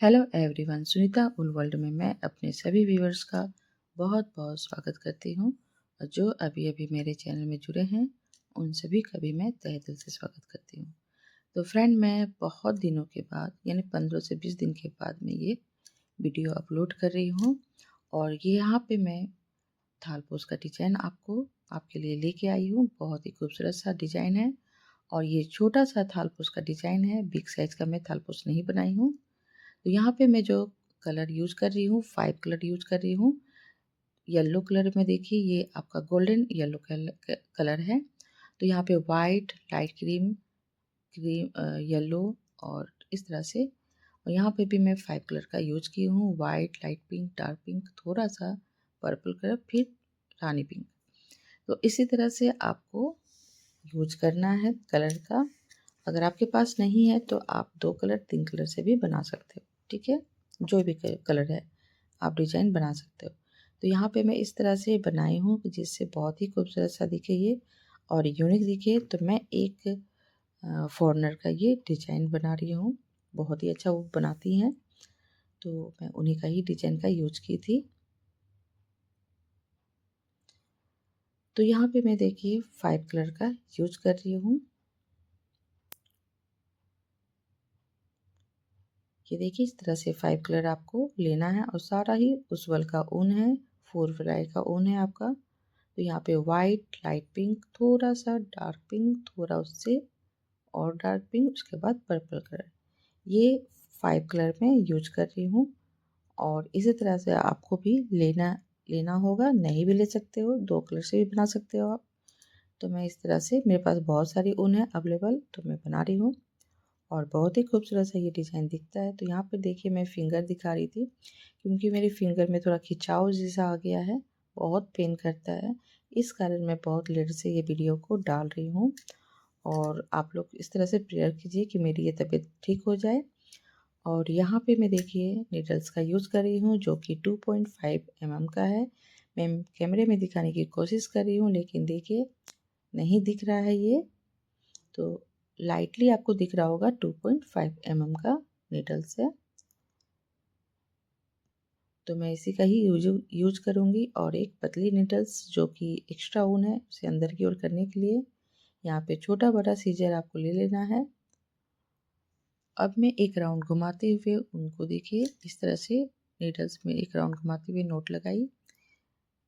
Hello everyone, Sunita उल world में मैं अपने सभी व्यूअर्स का बहुत बहुत स्वागत करती हूँ। और जो अभी अभी मेरे चैनल में जुड़े हैं उन सभी का भी मैं तहे दिल से स्वागत करती हूँ। तो फ्रेंड, मैं बहुत दिनों के बाद यानी 15 से 20 दिन के बाद मैं ये वीडियो अपलोड कर रही हूँ। और ये यहाँ पे मैं थालपोश का डिज़ाइन आपके लिए लेके आई हूँ। बहुत ही खूबसूरत सा डिज़ाइन है और ये छोटा सा थालपोश का डिज़ाइन है। बिग साइज़ का मैं थालपोश नहीं बनाई हूँ। तो यहाँ पे मैं जो कलर यूज़ कर रही हूँ, 5 कलर यूज़ कर रही हूँ। येलो कलर में देखिए, ये आपका गोल्डन येलो कलर है। तो यहाँ पे वाइट, लाइट क्रीम, येलो और इस तरह से। और यहाँ पे भी मैं 5 कलर का यूज़ की हूँ, white, light pink, dark pink, थोड़ा सा पर्पल कलर, फिर रानी पिंक। तो इसी तरह से आपको यूज़ करना है कलर का। अगर आपके पास नहीं है तो आप 2 कलर 3 कलर से भी बना सकते हो, ठीक है। जो भी कलर है आप डिजाइन बना सकते हो। तो यहाँ पे मैं इस तरह से बनाई हूँ कि जिससे बहुत ही खूबसूरत सा दिखे ये और यूनिक दिखे। तो मैं एक फॉरेनर का ये डिजाइन बना रही हूँ। बहुत ही अच्छा वो बनाती हैं, तो मैं उन्हीं का ही डिजाइन का यूज की थी। तो यहाँ पे मैं देखिए 5 कलर का यूज कर रही हूँ। ये देखिए इस तरह से 5 कलर आपको लेना है और सारा ही उज्जवल का ऊन है, 4 फ्लाई का ऊन है आपका। तो यहाँ पे वाइट, लाइट पिंक, थोड़ा सा डार्क पिंक, थोड़ा उससे और डार्क पिंक, उसके बाद पर्पल कलर, ये 5 कलर में यूज कर रही हूँ। और इसी तरह से आपको भी लेना लेना होगा, नहीं भी ले सकते हो, 2 कलर से भी बना सकते हो आप। तो मैं इस तरह से, मेरे पास बहुत सारी ऊन है अवेलेबल, तो मैं बना रही हूँ और बहुत ही खूबसूरत सा ये डिज़ाइन दिखता है। तो यहाँ पर देखिए मैं फिंगर दिखा रही थी क्योंकि मेरे फिंगर में थोड़ा खिंचाव जैसा आ गया है, बहुत पेन करता है। इस कारण मैं बहुत लेट से ये वीडियो को डाल रही हूँ। और आप लोग इस तरह से प्रेयर कीजिए कि मेरी ये तबीयत ठीक हो जाए। और यहाँ पे मैं देखिए नीडल्स का यूज़ कर रही हूँ जो कि 2.5 mm का है। मैं कैमरे में दिखाने की कोशिश कर रही हूँ लेकिन देखिए नहीं दिख रहा है ये। तो लाइटली आपको दिख रहा होगा 2.5 mm का नीडल्स है। तो मैं इसी का ही यूज करूँगी। और एक पतली नीडल्स जो कि एक्स्ट्रा ऊन है उसे अंदर की ओर करने के लिए यहाँ पे छोटा बड़ा सीजर आपको ले लेना है। अब मैं एक राउंड घुमाते हुए उनको देखिए इस तरह से नीडल्स में एक राउंड घुमाते हुए नोट लगाई।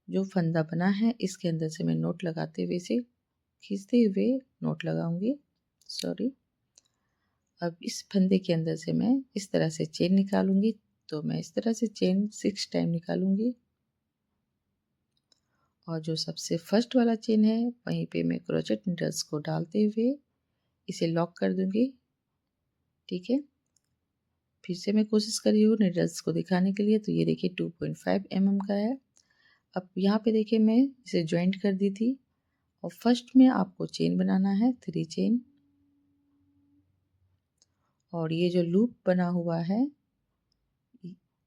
जो फंदा बना है इसके अंदर से मैं नोट लगाते हुए इसे खींचते हुए नोट लगाऊंगी। सॉरी। अब इस फंदे के अंदर से मैं इस तरह से चेन निकालूंगी। तो मैं इस तरह से चेन 6 टाइम निकालूंगी। और जो सबसे फर्स्ट वाला चेन है वहीं पे मैं क्रोचेट नीडल्स को डालते हुए इसे लॉक कर दूंगी, ठीक है। फिर से मैं कोशिश कर रही हूँ नीडल्स को दिखाने के लिए। तो ये देखिए 2.5 mm का है। अब यहाँ पे देखिए मैं इसे ज्वाइंट कर दी थी और फर्स्ट में आपको चेन बनाना है 3 चेन। और ये जो लूप बना हुआ है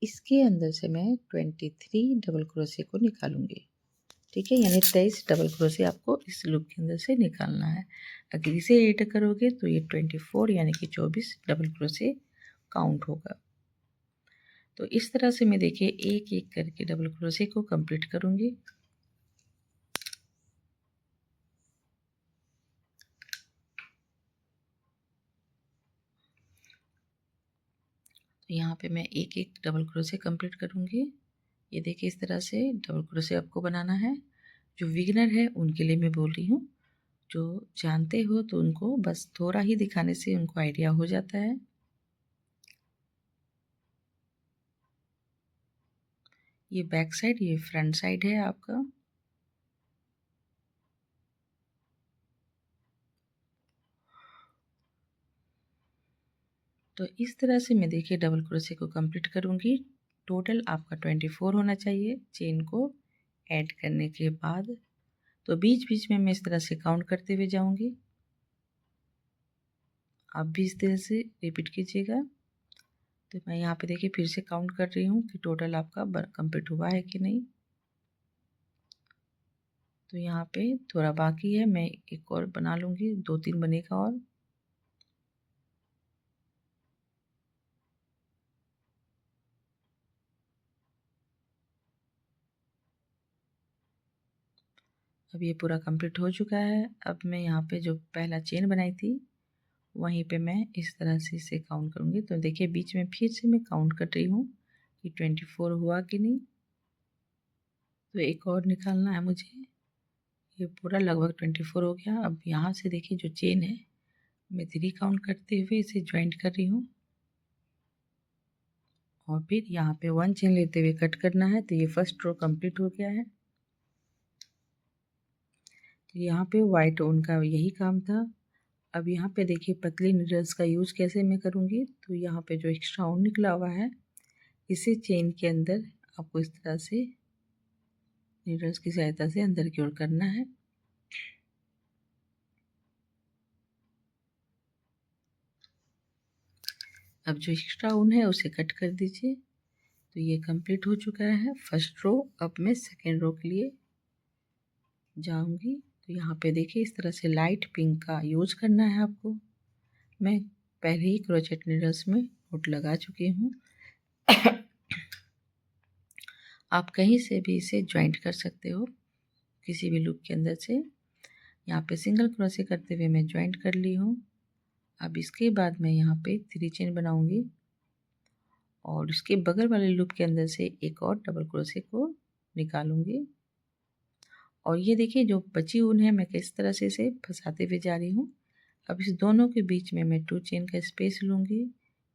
इसके अंदर से मैं 23 डबल क्रोशे को निकालूंगी, ठीक है। यानी 23 डबल क्रोशे आपको इस लूप के अंदर से निकालना है। अगर इसे ऐड करोगे तो ये 24 यानी कि 24 डबल क्रोशे काउंट होगा। तो इस तरह से मैं देखिए एक एक करके डबल क्रोशे को कंप्लीट करूंगी। तो यहाँ पे मैं एक एक डबल क्रोशे कंप्लीट करूंगी। ये देखिए इस तरह से डबल क्रोशे आपको बनाना है। जो बिगिनर है उनके लिए मैं बोल रही हूँ, जो जानते हो तो उनको बस थोड़ा ही दिखाने से उनको आइडिया हो जाता है। ये बैक साइड, ये फ्रंट साइड है आपका। तो इस तरह से मैं देखिए डबल क्रोशे को कंप्लीट करूँगी। टोटल आपका 24 होना चाहिए चेन को ऐड करने के बाद। तो बीच बीच में मैं इस तरह से काउंट करते हुए जाऊँगी। आप भी इस तरह से रिपीट कीजिएगा। तो मैं यहाँ पे देखिए फिर से काउंट कर रही हूँ कि टोटल आपका कंप्लीट हुआ है कि नहीं। तो यहाँ पे थोड़ा बाकी है, मैं एक और बना लूँगी, 2-3 बनेगा और। अब ये पूरा कंप्लीट हो चुका है। अब मैं यहाँ पे जो पहला चेन बनाई थी वहीं पे मैं इस तरह से इसे काउंट करूँगी। तो देखिए बीच में फिर से मैं काउंट कर रही हूँ कि 24 हुआ कि नहीं। तो एक और निकालना है मुझे। ये पूरा लगभग 24 हो गया। अब यहाँ से देखिए जो चेन है मैं 3 काउंट करते हुए इसे ज्वाइंट कर रही हूँ और फिर यहाँ पे 1 चेन लेते हुए कट करना है। तो ये फर्स्ट रो कंप्लीट हो गया है। तो यहाँ पे वाइट ऊन का यही काम था। अब यहाँ पे देखिए पतली नीडल्स का यूज़ कैसे मैं करूँगी। तो यहाँ पे जो एक्स्ट्रा ऊन निकला हुआ है इसे चेन के अंदर आपको इस तरह से नीडल्स की सहायता से अंदर की ओर करना है। अब जो एक्स्ट्रा ऊन है उसे कट कर दीजिए। तो ये कंप्लीट हो चुका है फर्स्ट रो। अब मैं सेकेंड रो के लिए जाऊंगी। तो यहाँ पे देखिए इस तरह से लाइट पिंक का यूज़ करना है आपको। मैं पहले ही क्रोचेट नीडल्स में नोट लगा चुकी हूँ। आप कहीं से भी इसे ज्वाइंट कर सकते हो किसी भी लूप के अंदर से। यहाँ पे सिंगल क्रोशे करते हुए मैं ज्वाइंट कर ली हूँ। अब इसके बाद मैं यहाँ पे 3 चेन बनाऊंगी और इसके बगल वाले लूप के अंदर से एक और डबल क्रोशे को निकालूंगी। और ये देखिए जो बची ऊन है मैं किस तरह से इसे फंसाते हुए जा रही हूँ। अब इस दोनों के बीच में मैं 2 चेन का स्पेस लूँगी।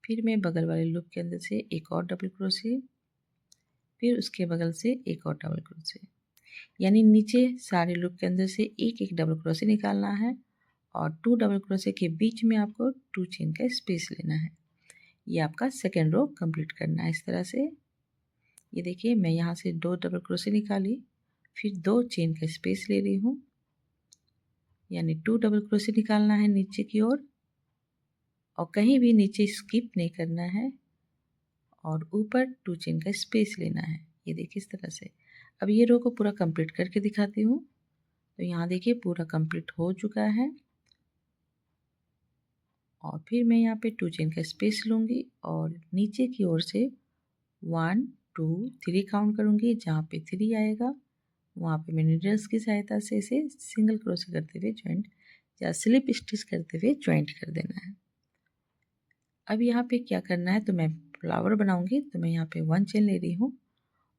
फिर मैं बगल वाले लूप के अंदर से एक और डबल क्रोशे, फिर उसके बगल से एक और डबल क्रोशे, यानी नीचे सारे लूप के अंदर से एक एक डबल क्रोशे निकालना है और 2 डबल क्रोशे के बीच में आपको 2 चेन का स्पेस लेना है। ये आपका सेकेंड रो कंप्लीट करना है इस तरह से। ये देखिए मैं यहाँ से 2 डबल क्रोशे निकाली, फिर 2 चेन का स्पेस ले रही हूँ, यानी 2 डबल क्रोशे निकालना है नीचे की ओर और कहीं भी नीचे स्किप नहीं करना है और ऊपर 2 चेन का स्पेस लेना है। ये देखिए इस तरह से। अब ये रो को पूरा कंप्लीट करके दिखाती हूँ। तो यहाँ देखिए पूरा कंप्लीट हो चुका है और फिर मैं यहाँ पे 2 चेन का स्पेस लूँगी और नीचे की ओर से 1 2 3 काउंट करूँगी। जहाँ पे 3 आएगा वहाँ पे मैं नीडल्स की सहायता से इसे सिंगल क्रोशे करते हुए ज्वाइंट या स्लिप स्टिच करते हुए ज्वाइंट कर देना है। अब यहाँ पे क्या करना है, तो मैं फ्लावर बनाऊंगी। तो मैं यहाँ पे 1 चेन ले रही हूँ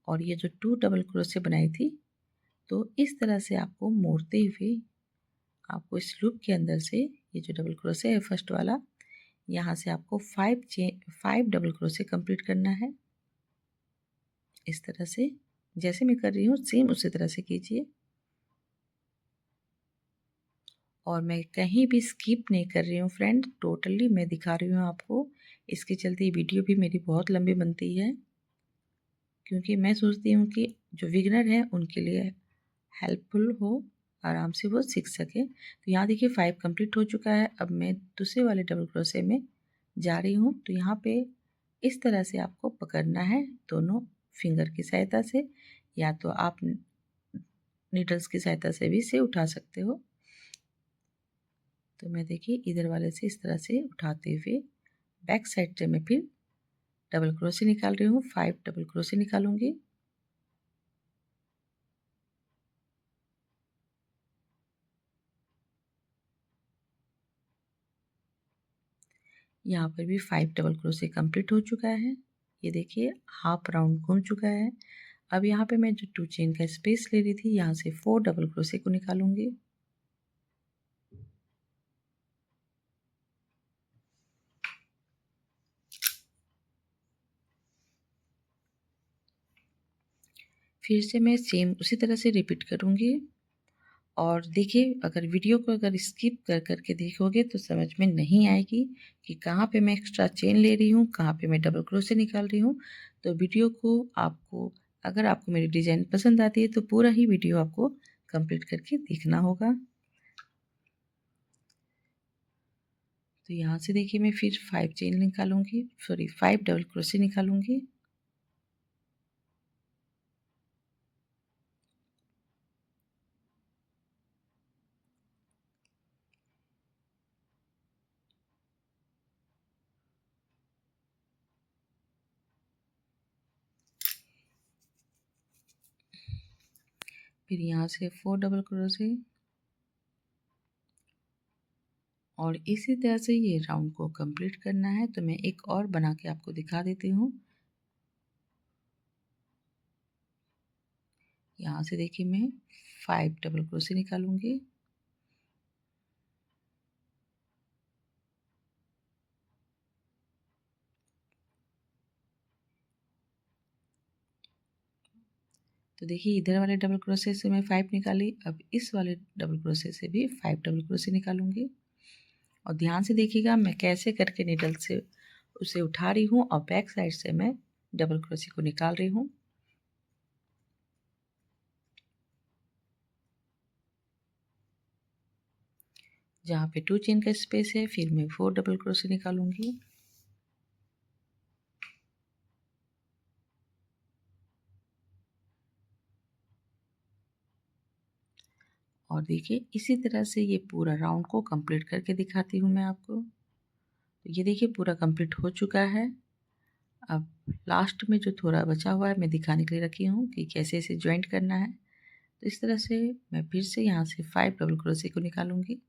और ये जो 2 डबल क्रोशे बनाई थी तो इस तरह से आपको मोड़ते हुए आपको इस लूप के अंदर से ये जो डबल क्रोशे है फर्स्ट वाला, यहाँ से आपको 5 डबल क्रोशे कंप्लीट करना है। इस तरह से जैसे मैं कर रही हूँ सेम उसी तरह से कीजिए और मैं कहीं भी स्किप नहीं कर रही हूँ फ्रेंड, टोटली मैं दिखा रही हूँ आपको। इसके चलते वीडियो भी मेरी बहुत लंबी बनती है क्योंकि मैं सोचती हूँ कि जो बिगिनर है उनके लिए हेल्पफुल हो, आराम से वो सीख सके। तो यहाँ देखिए 5 कंप्लीट हो चुका है। अब मैं दूसरे वाले डबल क्रोशे में जा रही हूँ। तो यहाँ पे इस तरह से आपको पकड़ना है दोनों फिंगर की सहायता से, या तो आप नीडल्स की सहायता से भी इसे उठा सकते हो। तो मैं देखिए इधर वाले से इस तरह से उठाते हुए बैक साइड से मैं फिर डबल क्रोशे निकाल रही हूँ। 5 डबल क्रोशे निकालूंगी। यहाँ पर भी 5 डबल क्रोशे कंप्लीट हो चुका है। ये देखिए हाफ राउंड घूम चुका है। अब यहाँ पे मैं जो 2 चेन का स्पेस ले रही थी यहाँ से 4 डबल क्रोशे को निकालूंगी। फिर से मैं सेम उसी तरह से रिपीट करूँगी और देखिए अगर वीडियो को अगर स्किप कर करके देखोगे तो समझ में नहीं आएगी कि कहाँ पे मैं एक्स्ट्रा चेन ले रही हूँ, कहाँ पे मैं डबल क्रोशे निकाल रही हूँ। तो वीडियो को आपको, अगर आपको मेरी डिज़ाइन पसंद आती है तो पूरा ही वीडियो आपको कंप्लीट करके देखना होगा। तो यहाँ से देखिए मैं फिर 5 चेन निकालूंगी, सॉरी 5 डबल क्रोशे निकालूंगी। फिर यहाँ से 4 डबल क्रोशे और इसी तरह से ये राउंड को कंप्लीट करना है। तो मैं एक और बना के आपको दिखा देती हूँ। यहाँ से देखिए मैं 5 डबल क्रोशे निकालूंगी तो देखिए इधर वाले डबल क्रोशे से मैं 5 निकाली, अब इस वाले डबल क्रोशे से भी 5 डबल क्रोशे निकालूंगी। और ध्यान से देखिएगा मैं कैसे करके नीडल से उसे उठा रही हूँ और बैक साइड से मैं डबल क्रोशे को निकाल रही हूँ। जहाँ पे 2 चेन का स्पेस है फिर मैं 4 डबल क्रोशे निकालूंगी। और देखिए इसी तरह से ये पूरा राउंड को कंप्लीट करके दिखाती हूँ मैं आपको। तो ये देखिए पूरा कंप्लीट हो चुका है। अब लास्ट में जो थोड़ा बचा हुआ है मैं दिखाने के लिए रखी हूँ कि कैसे इसे ज्वाइंट करना है। तो इस तरह से मैं फिर से यहाँ से 5 डबल क्रोशे को निकालूंगी।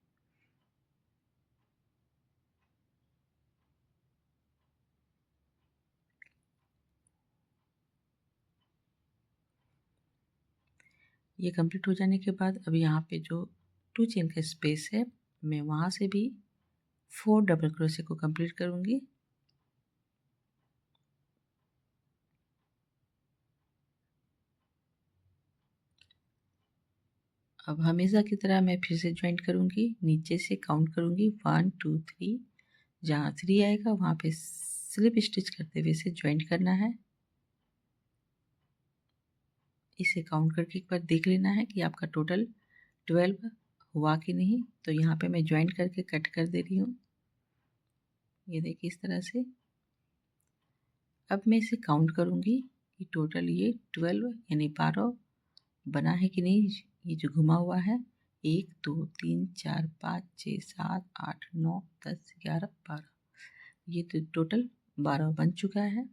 ये कंप्लीट हो जाने के बाद अब यहाँ पे जो 2 चेन का स्पेस है मैं वहाँ से भी 4 डबल क्रोशे को कंप्लीट करूँगी। अब हमेशा की तरह मैं फिर से ज्वाइंट करूँगी, नीचे से काउंट करूँगी 1 2 3। जहाँ 3 आएगा वहाँ पे स्लिप स्टिच करते हुए इसे ज्वाइंट करना है। इसे काउंट करके एक बार देख लेना है कि आपका टोटल 12 हुआ कि नहीं। तो यहाँ पे मैं ज्वाइंट करके कट कर दे रही हूँ। ये देखिए इस तरह से। अब मैं इसे काउंट करूँगी कि टोटल ये 12 यानी 12 बना है कि नहीं। ये जो घुमा हुआ है 1 2 3 4 5 6 7 8 9 10 11 12, ये तो टोटल 12 बन चुका है।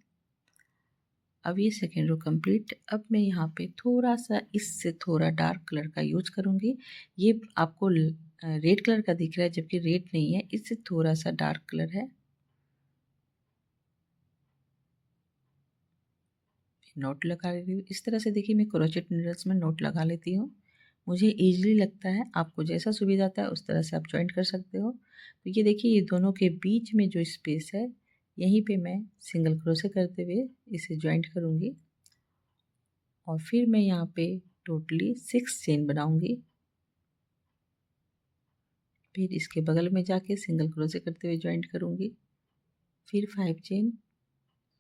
अब ये सेकेंड रो कंप्लीट। अब मैं यहाँ पे थोड़ा सा इससे थोड़ा डार्क कलर का यूज करूँगी। ये आपको रेड कलर का दिख रहा है जबकि रेड नहीं है, इससे थोड़ा सा डार्क कलर है। नोट लगा लेती हूँ इस तरह से। देखिए मैं क्रोचेट नीडल्स में नोट लगा लेती हूँ, मुझे ईजिली लगता है। आपको जैसा सुविधा आता है उस तरह से आप ज्वाइंट कर सकते हो। तो ये देखिए ये दोनों के बीच में जो स्पेस है यहीं पे मैं सिंगल क्रोशे करते हुए इसे ज्वाइंट करूँगी। और फिर मैं यहाँ पे टोटली 6 चेन बनाऊँगी। फिर इसके बगल में जाके सिंगल क्रोशे करते हुए ज्वाइंट करूँगी। फिर 5 चेन,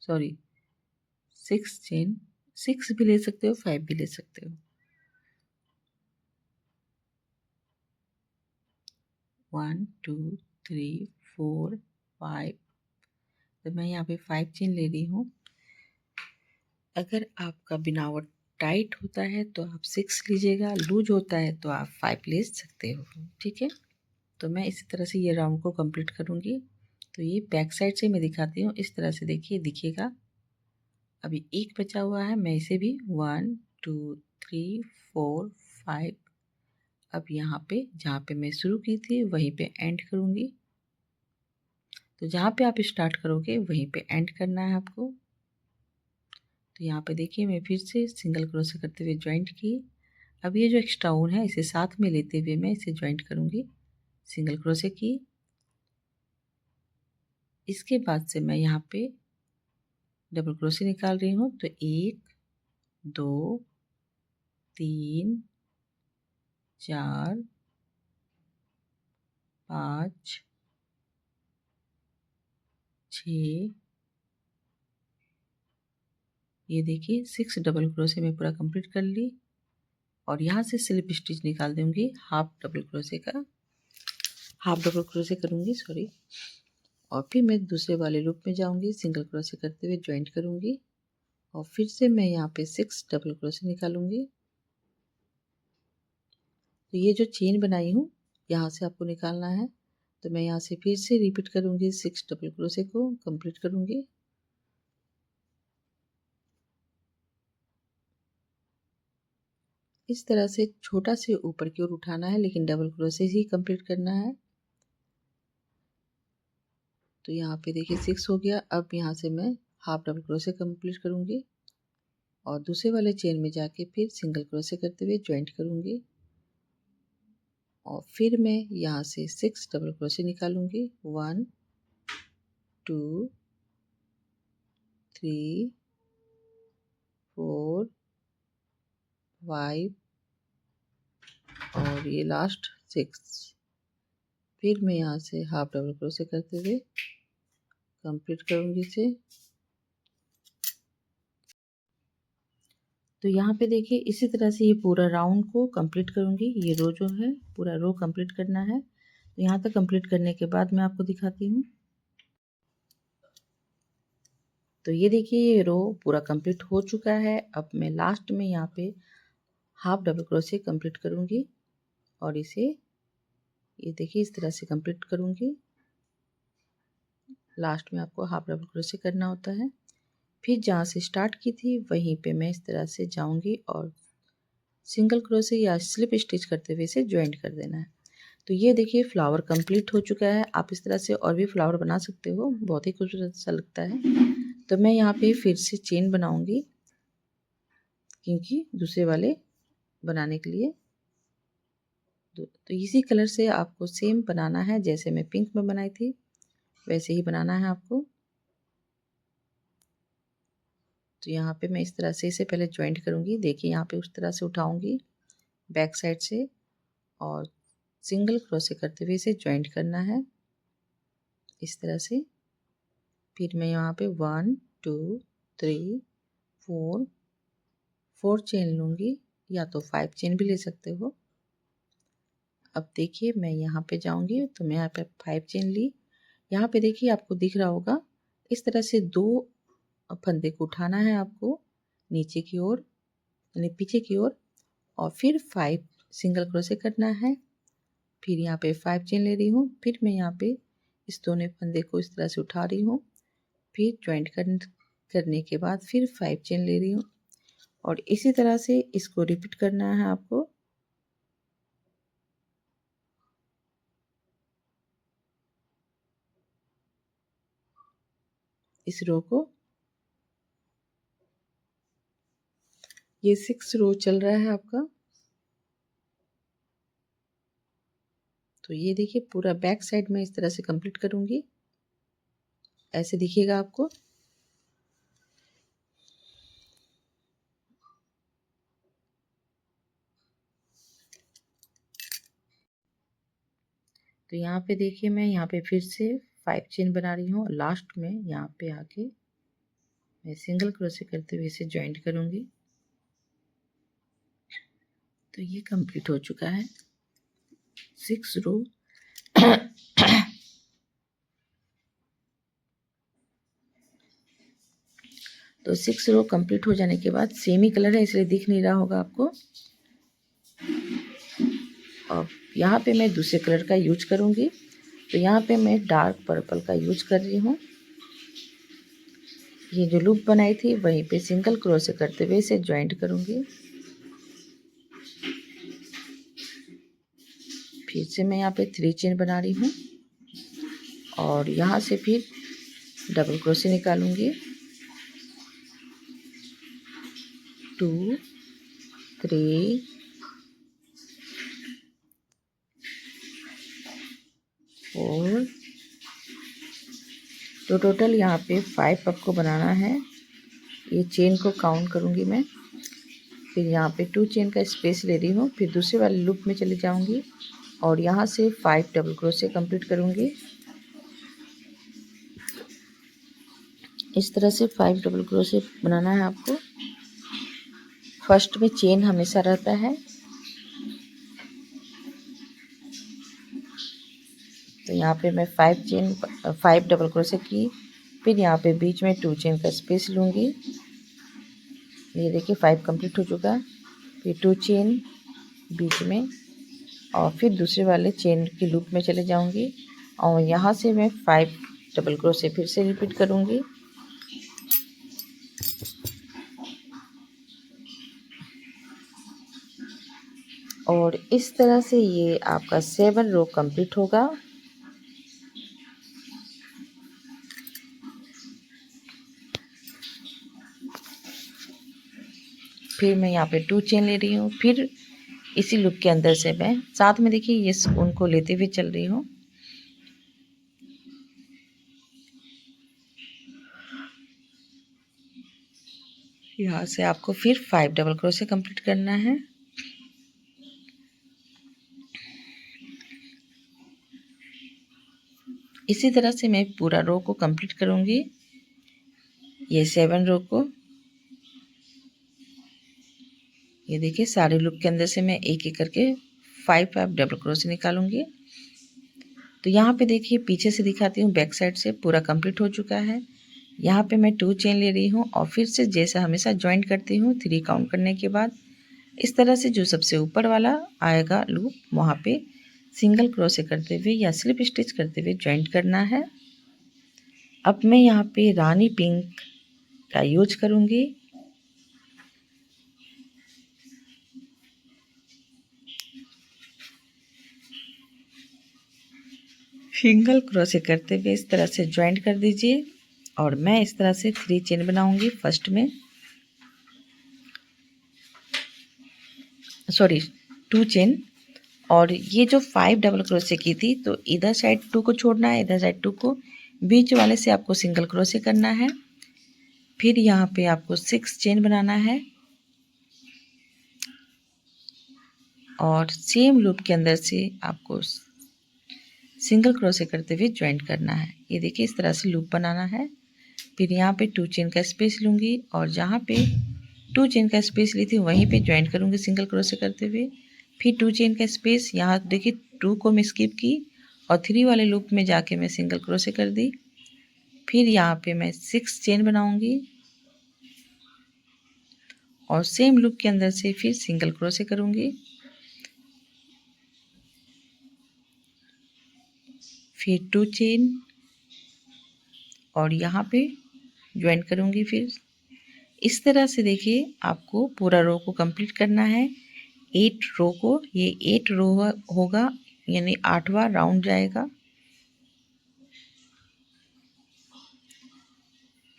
सॉरी 6 चेन, 6 भी ले सकते हो 5 भी ले सकते हो। 1 2 3 4 5। तो मैं यहाँ पे 5 चेन ले रही हूँ। अगर आपका बिनावट टाइट होता है तो आप 6 लीजिएगा, लूज होता है तो आप 5 ले सकते हो। ठीक है, तो मैं इसी तरह से ये राउंड को कंप्लीट करूँगी। तो ये बैक साइड से मैं दिखाती हूँ, इस तरह से देखिए दिखेगा। अभी एक बचा हुआ है, मैं इसे भी 1 2 3 4 5। अब यहाँ पे जहाँ पे मैं शुरू की थी वहीं पे एंड करूँगी। तो जहाँ पे आप स्टार्ट करोगे वहीं पे एंड करना है आपको। तो यहाँ पे देखिए मैं फिर से सिंगल क्रोशे करते हुए ज्वाइंट की। अब ये जो एक्स्ट्रा ऊन है इसे साथ में लेते हुए मैं इसे ज्वाइंट करूँगी। सिंगल क्रोशे की, इसके बाद से मैं यहाँ पे डबल क्रोशे निकाल रही हूँ। तो 1 2 3 4 5 6, ये देखिए 6 डबल क्रोशे में पूरा कंप्लीट कर ली। और यहाँ से स्लिप स्टिच निकाल दूँगी हाफ डबल क्रोशे का, हाफ डबल क्रोशे करूँगी सॉरी। और फिर मैं दूसरे वाले लूप में जाऊँगी, सिंगल क्रोशे करते हुए ज्वाइंट करूँगी। और फिर से मैं यहाँ पे 6 डबल क्रोशे निकालूँगी। तो ये जो चेन बनाई हूँ यहाँ से आपको निकालना है। तो मैं यहाँ से फिर से रिपीट करूँगी, 6 डबल क्रोशे को कंप्लीट करूँगी। इस तरह से छोटा से ऊपर की ओर उठाना है, लेकिन डबल क्रोशे ही कंप्लीट करना है। तो यहाँ पे देखिए 6 हो गया। अब यहाँ से मैं हाफ डबल क्रोशे कंप्लीट करूँगी और दूसरे वाले चेन में जाके फिर सिंगल क्रोशे करते हुए ज्वाइंट करूँगी और फिर मैं यहाँ से 6 डबल क्रोशे निकालूंगी। 1 2 3 4 5 और ये लास्ट 6। फिर मैं यहाँ से हाफ डबल क्रोशे करते हुए कंप्लीट करूँगी इसे। तो यहाँ पे देखिए इसी तरह से ये पूरा राउंड को कंप्लीट करूँगी। ये रो जो है पूरा रो कंप्लीट करना है। तो यहाँ तक कंप्लीट करने के बाद मैं आपको दिखाती हूँ। तो ये देखिए ये रो पूरा कंप्लीट हो चुका है। अब मैं लास्ट में यहाँ पे हाफ डबल क्रोशे कंप्लीट करूँगी और इसे ये देखिए इस तरह से कंप्लीट करूँगी। लास्ट में आपको हाफ डबल क्रोशे करना होता है। फिर जहाँ से स्टार्ट की थी वहीं पे मैं इस तरह से जाऊँगी और सिंगल क्रोशे या स्लिप स्टिच करते हुए इसे ज्वाइंट कर देना है। तो ये देखिए फ्लावर कंप्लीट हो चुका है। आप इस तरह से और भी फ्लावर बना सकते हो, बहुत ही खूबसूरत सा लगता है। तो मैं यहाँ पे फिर से चेन बनाऊँगी क्योंकि दूसरे वाले बनाने के लिए तो इसी कलर से आपको सेम बनाना है। जैसे मैं पिंक में बनाई थी वैसे ही बनाना है आपको। तो यहाँ पे मैं इस तरह से इसे पहले ज्वाइंट करूँगी। देखिए यहाँ पे उस तरह से उठाऊँगी बैक साइड से और सिंगल क्रोशे करते हुए इसे ज्वाइंट करना है इस तरह से। फिर मैं यहाँ पे 1 2 3 4 चेन लूँगी या तो 5 चेन भी ले सकते हो। अब देखिए मैं यहाँ पे जाऊँगी तो मैं यहाँ पे 5 चेन ली। यहाँ पे देखिए आपको दिख रहा होगा इस तरह से 2 फंदे को उठाना है आपको नीचे की ओर यानी पीछे की ओर और फिर 5 सिंगल क्रोशे करना है। फिर यहाँ पे 5 चेन ले रही हूँ। फिर मैं यहाँ पे इस दोनों फंदे को इस तरह से उठा रही हूँ। फिर ज्वाइंट करने के बाद फिर 5 चेन ले रही हूँ और इसी तरह से इसको रिपीट करना है आपको। इस रो को ये 6 रो चल रहा है आपका। तो ये देखिए पूरा बैक साइड में इस तरह से कंप्लीट करूँगी। ऐसे दिखेगा आपको। तो यहाँ पे देखिए मैं यहाँ पे फिर से 5 चेन बना रही हूँ। लास्ट में यहाँ पे आके मैं सिंगल क्रोशे करते हुए इसे ज्वाइंट करूँगी। तो ये कंप्लीट हो चुका है 6 रो। तो 6 रो कंप्लीट हो जाने के बाद सेम ही कलर है इसलिए दिख नहीं रहा होगा आपको। और यहाँ पे मैं दूसरे कलर का यूज करूँगी। तो यहाँ पे मैं डार्क पर्पल का यूज कर रही हूँ। ये जो लूप बनाई थी वहीं पे सिंगल क्रोशे करते हुए इसे ज्वाइंट करूँगी। फिर से मैं यहाँ पे 3 चेन बना रही हूँ और यहाँ से फिर डबल क्रोशे निकालूंगी। 2 3 4 तो टोटल यहाँ पे 5 आपको बनाना है। ये चेन को काउंट करूँगी मैं। फिर यहाँ पे 2 चेन का स्पेस ले रही हूँ। फिर दूसरे वाले लूप में चली जाऊँगी और यहाँ से 5 डबल क्रोशे कंप्लीट करूँगी। इस तरह से 5 डबल क्रोशे बनाना है आपको। फर्स्ट में चेन हमेशा रहता है। तो यहाँ पे मैं 5 डबल क्रोशे की। फिर यहाँ पे बीच में 2 चेन का स्पेस लूँगी। ये देखिए 5 कंप्लीट हो चुका। फिर 2 चेन बीच में और फिर दूसरे वाले चेन के लूप में चले जाऊँगी और यहाँ से मैं 5 डबल क्रोशे फिर से रिपीट करूँगी। और इस तरह से ये आपका 7 रो कंप्लीट होगा। फिर मैं यहाँ पे 2 चेन ले रही हूँ। फिर इसी लूप के अंदर से मैं साथ में देखिए ये उनको लेते हुए चल रही हूँ। यहाँ से आपको फिर 5 डबल क्रोशे कंप्लीट करना है। इसी तरह से मैं पूरा रो को कंप्लीट करूँगी, ये 7 रो को। ये देखिए सारे लूप के अंदर से मैं एक एक करके 5 डबल क्रोशे निकालूंगी। तो यहाँ पे देखिए पीछे से दिखाती हूँ, बैक साइड से पूरा कंप्लीट हो चुका है। यहाँ पे मैं 2 चेन ले रही हूँ और फिर से जैसा हमेशा ज्वाइंट करती हूँ 3 काउंट करने के बाद इस तरह से जो सबसे ऊपर वाला आएगा लूप वहाँ पे सिंगल क्रोशे करते हुए या स्लिप स्टिच करते हुए ज्वाइंट करना है। अब मैं यहाँ पे रानी पिंक का यूज करूँगी। सिंगल क्रोशे करते हुए इस तरह से ज्वाइंट कर दीजिए और मैं इस तरह से 3 चेन बनाऊंगी फर्स्ट में, सॉरी 2 चेन। और ये जो 5 डबल क्रोशे की थी तो इधर साइड 2 को छोड़ना है, इधर साइड 2 को, बीच वाले से आपको सिंगल क्रोशे करना है। फिर यहाँ पे आपको 6 चेन बनाना है और सेम लूप के अंदर से आपको सिंगल क्रोशे करते हुए ज्वाइंट करना है। ये देखिए इस तरह से लूप बनाना है। फिर यहाँ पे 2 चेन का स्पेस लूँगी और जहाँ पे 2 चेन का स्पेस ली थी वहीं पे ज्वाइंट करूँगी सिंगल क्रोशे करते हुए। फिर 2 चेन का स्पेस, यहाँ देखिए 2 को मैं स्किप की और 3 वाले लूप में जाके मैं सिंगल क्रोशे कर दी। फिर यहाँ पे मैं 6 चेन बनाऊँगी और सेम लूप के अंदर से फिर सिंगल क्रोशे करूँगी। फिर 2 चेन और यहाँ पे ज्वाइंट करूँगी। फिर इस तरह से देखिए आपको पूरा रो को कंप्लीट करना है। 8 रो को, ये 8 रो होगा यानी 8वां राउंड जाएगा।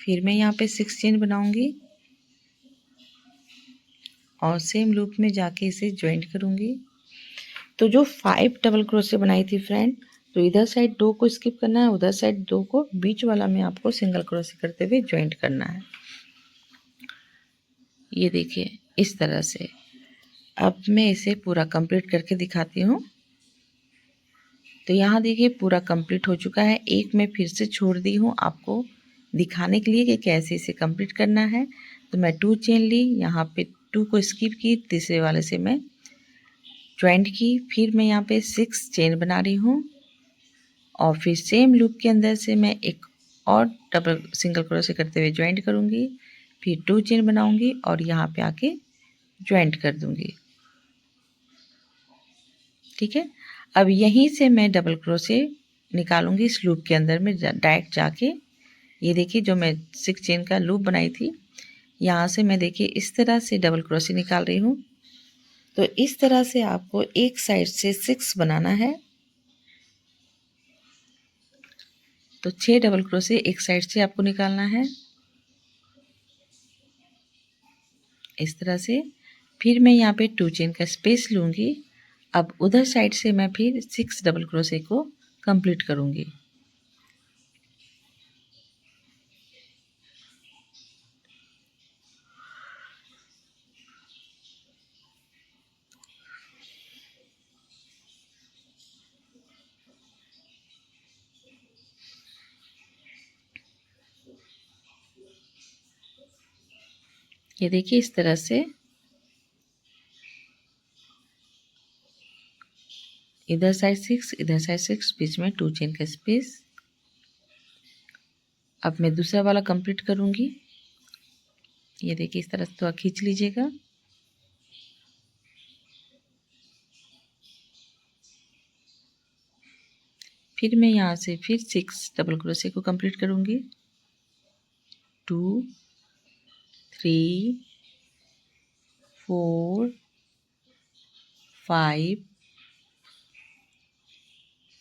फिर मैं यहाँ पे 6 चेन बनाऊंगी और सेम लूप में जाके इसे ज्वाइंट करूंगी। तो जो 5 डबल क्रोशे बनाई थी फ्रेंड, तो इधर साइड 2 को स्किप करना है, उधर साइड 2 को, बीच वाला में आपको सिंगल क्रोशे करते हुए ज्वाइंट करना है। ये देखिए इस तरह से। अब मैं इसे पूरा कंप्लीट करके दिखाती हूँ। तो यहाँ देखिए पूरा कंप्लीट हो चुका है। एक मैं फिर से छोड़ दी हूँ आपको दिखाने के लिए कि कैसे इसे कंप्लीट करना है। तो मैं 2 चेन ली, यहाँ पे 2 को स्किप की, तीसरे वाले से मैं ज्वाइंट की। फिर मैं यहाँ पे 6 चेन बना रही हूँ और फिर सेम लूप के अंदर से मैं एक और डबल सिंगल क्रोशे करते हुए ज्वाइंट करूँगी। फिर 2 चेन बनाऊँगी और यहाँ पे आके ज्वाइंट कर दूँगी। ठीक है। अब यहीं से मैं डबल क्रोशे निकालूंगी इस लूप के अंदर में डायरेक्ट जाके। ये देखिए जो मैं 6 चेन का लूप बनाई थी, यहाँ से मैं देखिए इस तरह से डबल क्रोशे निकाल रही हूँ। तो इस तरह से आपको एक साइड से 6 बनाना है। तो 6 डबल क्रोशे एक साइड से आपको निकालना है इस तरह से। फिर मैं यहाँ पे 2 चेन का स्पेस लूँगी। अब उधर साइड से मैं फिर 6 डबल क्रोशे को कंप्लीट करूँगी। ये देखिए इस तरह से इधर साइड 6, इधर साइड 6, बीच में 2 चेन का स्पेस। अब मैं दूसरा वाला कंप्लीट करूँगी। ये देखिए इस तरह से थोड़ा खींच लीजिएगा। फिर मैं यहाँ से फिर 6 डबल क्रोशे को कंप्लीट करूँगी। 2, 3, 4, 5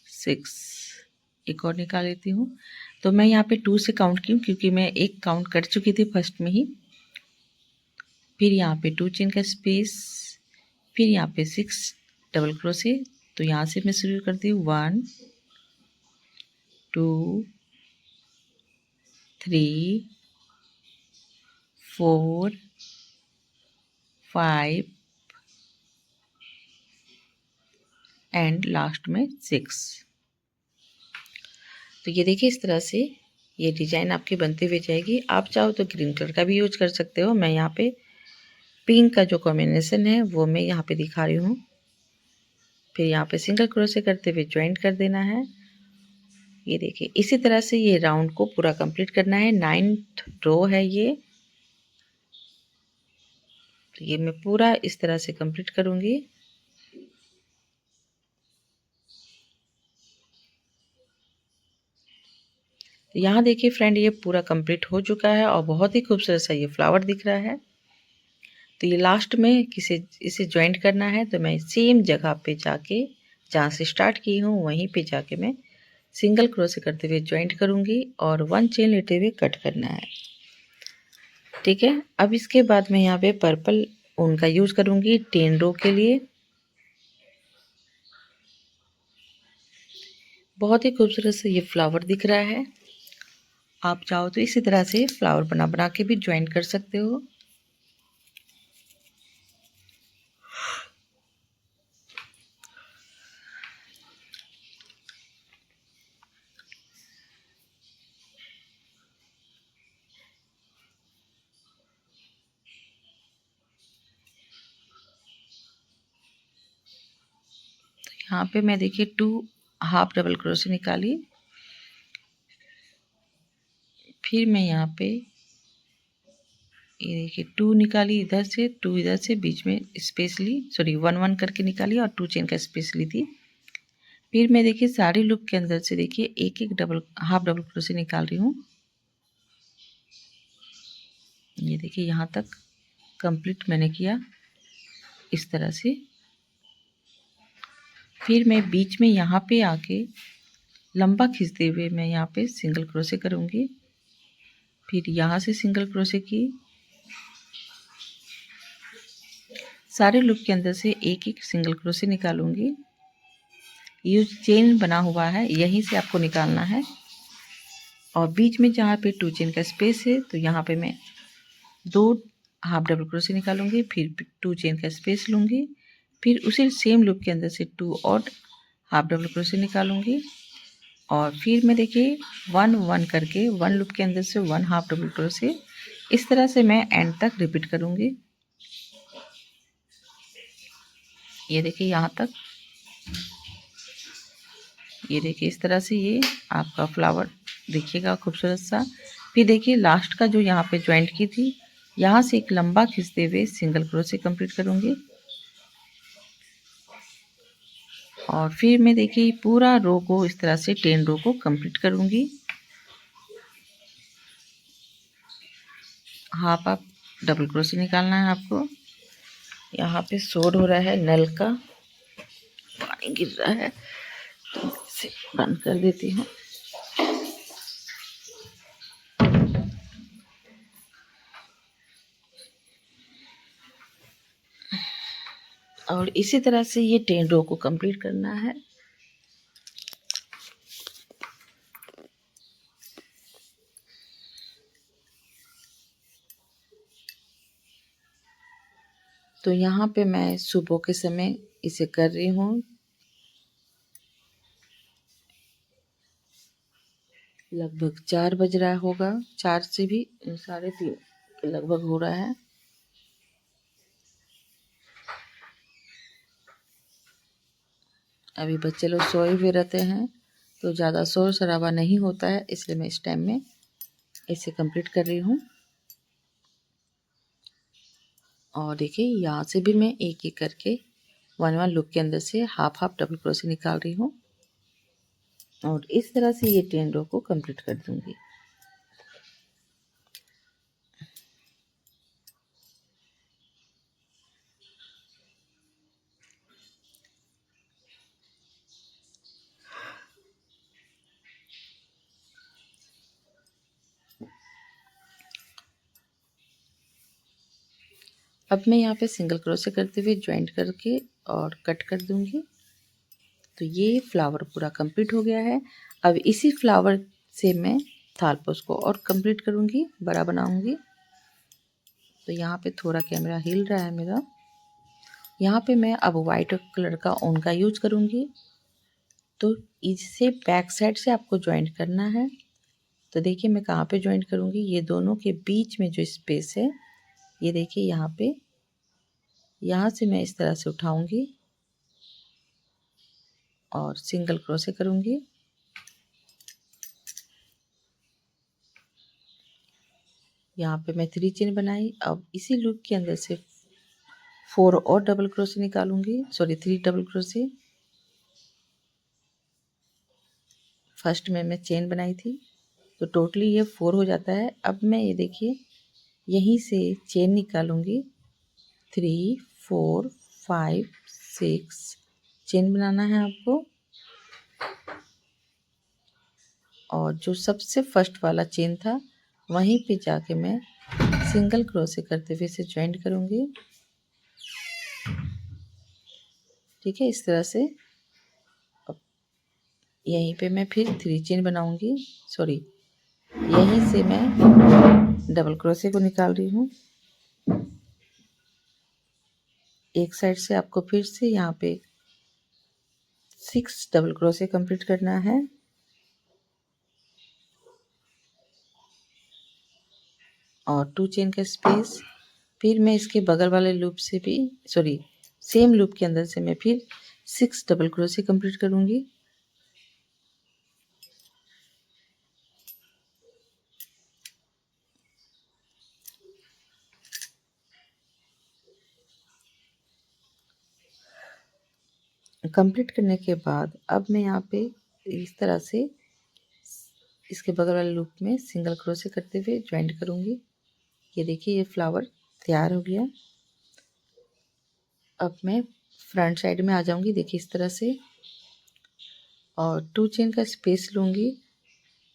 6, एक और निकाल लेती हूँ। तो मैं यहाँ पे 2 से काउंट की हूँ क्योंकि मैं एक काउंट कर चुकी थी फर्स्ट में ही। फिर यहाँ पे 2 चेन का स्पेस, फिर यहाँ पे 6 डबल क्रोशे। तो यहाँ से मैं शुरू करती हूँ 1 2 3 4 5 एंड लास्ट में 6। तो ये देखिए इस तरह से ये डिजाइन आपकी बनती हुई जाएगी। आप चाहो तो ग्रीन कलर का भी यूज कर सकते हो। मैं यहाँ पे पिंक का जो कॉम्बिनेशन है वो मैं यहाँ पे दिखा रही हूँ। फिर यहाँ पे सिंगल क्रोशे करते हुए ज्वाइंट कर देना है। ये देखिए इसी तरह से ये राउंड को पूरा कंप्लीट करना है। 9th रो है ये। तो ये मैं पूरा इस तरह से कंप्लीट करूँगी। तो यहाँ देखिए फ्रेंड ये पूरा कंप्लीट हो चुका है और बहुत ही खूबसूरत सा ये फ्लावर दिख रहा है। तो ये लास्ट में इसे ज्वाइंट करना है। तो मैं सेम जगह पे जाके जहाँ से स्टार्ट की हूँ वहीं पे जाके मैं सिंगल क्रोशे करते हुए ज्वाइंट करूँगी और 1 चेन लेते हुए कट करना है। ठीक है। अब इसके बाद मैं यहाँ पे पर्पल ऊन का यूज करूँगी 10 रो के लिए। बहुत ही खूबसूरत से ये फ्लावर दिख रहा है। आप चाहो तो इसी तरह से फ्लावर बना बना के भी ज्वाइंट कर सकते हो। यहाँ पे मैं देखिए 2 हाफ डबल क्रोशे निकाली। फिर मैं यहाँ पे ये देखिए 2 निकाली इधर से, 2 इधर से, बीच में स्पेस ली, सॉरी 1 1 करके निकाली और 2 चेन का स्पेस ली थी। फिर मैं देखिए साड़ी लूप के अंदर से देखिए एक एक हाफ डबल क्रोशे निकाल रही हूँ। ये देखिए यहाँ तक कंप्लीट मैंने किया इस तरह से। फिर मैं बीच में यहाँ पे आके लंबा खींचते हुए मैं यहाँ पे सिंगल क्रोशे करूँगी। फिर यहाँ से सिंगल क्रोशे की, सारे लूप के अंदर से एक एक सिंगल क्रोशे निकालूंगी। ये चेन बना हुआ है यहीं से आपको निकालना है और बीच में जहाँ पे 2 चेन का स्पेस है तो यहाँ पे मैं 2 हाफ डबल क्रोशे निकालूंगी। फिर 2 चेन का स्पेस लूँगी। फिर उसी सेम लूप के अंदर से 2 और हाफ डबल क्रोशे निकालूंगी और फिर मैं देखिए 1 1 करके 1 लूप के अंदर से 1 हाफ डबल क्रोशे इस तरह से मैं एंड तक रिपीट करूँगी। ये देखिए यहाँ तक, ये देखिए इस तरह से ये आपका फ्लावर देखिएगा खूबसूरत सा। फिर देखिए लास्ट का जो यहाँ पे ज्वाइंट की थी यहाँ से एक लंबा खींचते हुए सिंगल क्रोशे कंप्लीट करूँगी और फिर मैं देखिए पूरा रो को इस तरह से 10 रो को कंप्लीट करूँगी। हाफ आप डबल क्रोशे निकालना है आपको। यहाँ पे शोर हो रहा है, नल का पानी गिर रहा है तो इसे बंद कर देती हूँ। और इसी तरह से ये 10 रो को कंप्लीट करना है। तो यहाँ पे मैं सुबह के समय इसे कर रही हूँ। लगभग 4 बज रहा होगा, 4 से भी 3:30 के लगभग हो रहा है। अभी बच्चे लोग सोए हुए रहते हैं तो ज़्यादा शोर शराबा नहीं होता है, इसलिए मैं इस टाइम में इसे कंप्लीट कर रही हूँ। और देखिए यहाँ से भी मैं एक एक करके 1 1 लूप के अंदर से हाफ हाफ डबल क्रोशे निकाल रही हूँ और इस तरह से ये 10 रो को कंप्लीट कर दूंगी। अब मैं यहाँ पे सिंगल क्रोशे करते हुए ज्वाइंट करके और कट कर दूंगी। तो ये फ्लावर पूरा कंप्लीट हो गया है। अब इसी फ्लावर से मैं थालपोस को और कंप्लीट करूंगी, बड़ा बनाऊंगी। तो यहाँ पे थोड़ा कैमरा हिल रहा है मेरा। यहाँ पे मैं अब वाइट कलर का ऊन का यूज करूंगी। तो इससे बैक साइड से आपको ज्वाइंट करना है। तो देखिए मैं कहाँ पे ज्वाइंट करूंगी, ये दोनों के बीच में जो स्पेस है, ये देखिए यहाँ पे, यहाँ से मैं इस तरह से उठाऊंगी और सिंगल क्रोशे करूंगी। यहाँ पे मैं 3 चेन बनाई। अब इसी लूप के अंदर से 4 और डबल क्रोशे निकालूंगी, सॉरी 3 डबल क्रोशे। फर्स्ट में मैं चेन बनाई थी, तो टोटली ये 4 हो जाता है। अब मैं ये देखिए यहीं से चेन निकालूंगी। 3 4 5 6 चेन बनाना है आपको। और जो सबसे फर्स्ट वाला चेन था, वहीं पे जाके मैं सिंगल क्रोशे करते हुए इसे ज्वाइंट करूंगी। ठीक है, इस तरह से। अब यहीं पे मैं फिर 3 चेन बनाऊंगी, सॉरी यहीं से मैं डबल क्रोशे को निकाल रही हूँ। एक साइड से आपको फिर से यहाँ पे 6 डबल क्रोशे कंप्लीट करना है। और 2 चेन का स्पेस। फिर मैं इसके बगल वाले लूप से भी, सॉरी सेम लूप के अंदर से मैं फिर 6 डबल क्रोशे कंप्लीट करूंगी। कंप्लीट करने के बाद अब मैं यहाँ पे इस तरह से इसके बगल वाले लूप में सिंगल क्रोशे करते हुए ज्वाइंट करूंगी। ये देखिए ये फ्लावर तैयार हो गया। अब मैं फ्रंट साइड में आ जाऊंगी, देखिए इस तरह से, और 2 चेन का स्पेस लूंगी।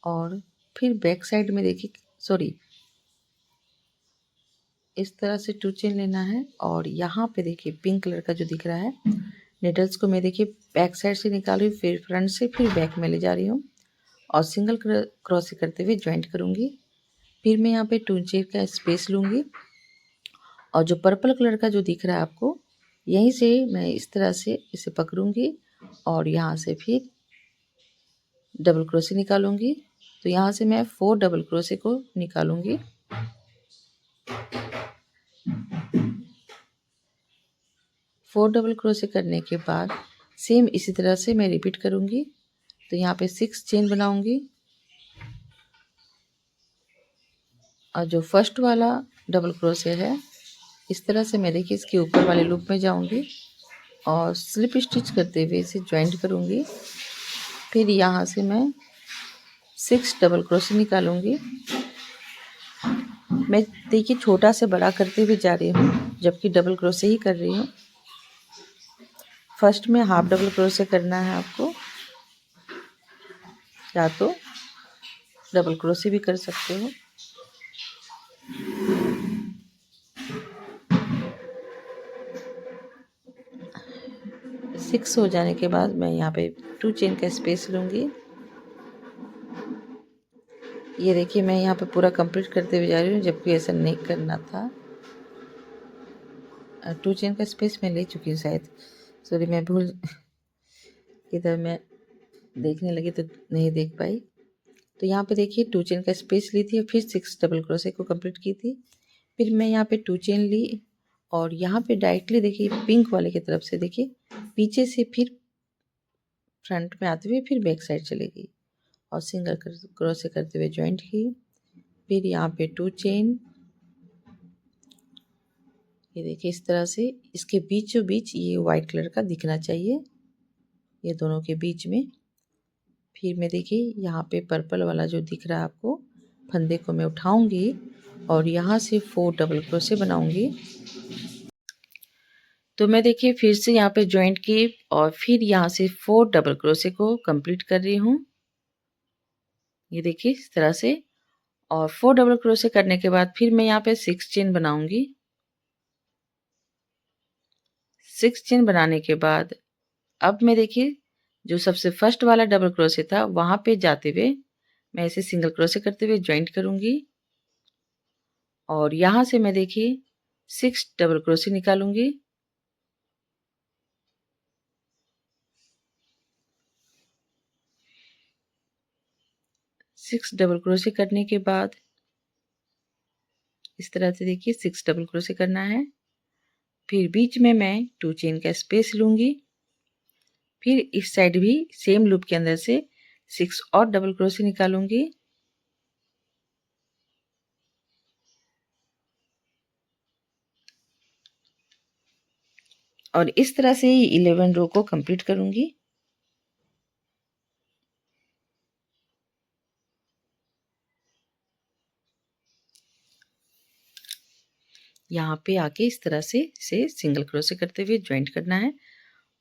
और फिर बैक साइड में देखिए, सॉरी इस तरह से 2 चेन लेना है। और यहाँ पे देखिए पिंक कलर का जो दिख रहा है, निडल्स को मैं देखिए बैक साइड से निकाल रही हूँ, फिर फ्रंट से, फिर बैक में ले जा रही हूँ और सिंगल क्रोशे करते हुए ज्वाइंट करूँगी। फिर मैं यहाँ पे 2 चेन का स्पेस लूँगी और जो पर्पल कलर का जो दिख रहा है आपको, यहीं से मैं इस तरह से इसे पकड़ूंगी और यहाँ से फिर डबल क्रोशे निकालूंगी। तो यहाँ से मैं 4 डबल क्रोशे को निकालूंगी। फोर डबल क्रोशे करने के बाद सेम इसी तरह से मैं रिपीट करूंगी। तो यहाँ पे 6 चेन बनाऊंगी और जो फर्स्ट वाला डबल क्रोशे है, इस तरह से मैं देखिए इसके ऊपर वाले लूप में जाऊंगी और स्लिप स्टिच करते हुए इसे ज्वाइंट करूंगी। फिर यहाँ से मैं 6 डबल क्रोशे निकालूंगी। मैं देखिए छोटा से बड़ा करते हुए जा रही हूँ, जबकि डबल क्रोशे ही कर रही हूँ। फर्स्ट में हाफ डबल क्रोशे करना है आपको, या तो डबल क्रोशे भी कर सकते हो। सिक्स हो जाने के बाद मैं यहाँ पे 2 चेन का स्पेस लूँगी। ये देखिए मैं यहाँ पे पूरा कंप्लीट करते हुए जा रही हूँ, जबकि ऐसा नहीं करना था। 2 चेन का स्पेस मैं ले चुकी हूँ शायद, सॉरी मैं भूल इधर मैं देखने लगी तो नहीं देख पाई। तो यहाँ पे देखिए 2 चेन का स्पेस ली थी और फिर 6 डबल क्रोशे को कंप्लीट की थी। फिर मैं यहाँ पे 2 चेन ली और यहाँ पे डायरेक्टली देखिए पिंक वाले की तरफ से देखिए पीछे से फिर फ्रंट में आते हुए फिर बैक साइड चलेगी और सिंगल क्रोशे करते हुए ज्वाइंट की। फिर यहाँ पे 2 चेन, ये देखिए इस तरह से इसके बीचों बीच ये वाइट कलर का दिखना चाहिए, ये दोनों के बीच में। फिर मैं देखिए यहाँ पे पर्पल वाला जो दिख रहा है आपको, फंदे को मैं उठाऊंगी और यहाँ से 4 डबल क्रोशे बनाऊंगी। तो मैं देखिए फिर से यहाँ पे ज्वाइंट की और फिर यहाँ से 4 डबल क्रोशे को कंप्लीट कर रही हूँ, ये देखिए इस तरह से। और 4 डबल क्रोशे करने के बाद फिर मैं यहाँ पे 6 चेन बनाऊंगी। 6 चेन बनाने के बाद अब मैं देखिए जो सबसे फर्स्ट वाला डबल क्रोशे था वहाँ पे जाते हुए मैं इसे सिंगल क्रोशे करते हुए जॉइंट करूँगी और यहाँ से मैं देखिए 6 डबल क्रोशे निकालूँगी। सिक्स डबल क्रोशे करने के बाद इस तरह से देखिए 6 डबल क्रोशे करना है। फिर बीच में मैं 2 चेन का स्पेस लूँगी। फिर इस साइड भी सेम लूप के अंदर से 6 और डबल क्रोशे निकालूँगी। और इस तरह से 11 रो को कंप्लीट करूँगी। यहाँ पे आके इस तरह से इसे सिंगल क्रोशे करते हुए जॉइंट करना है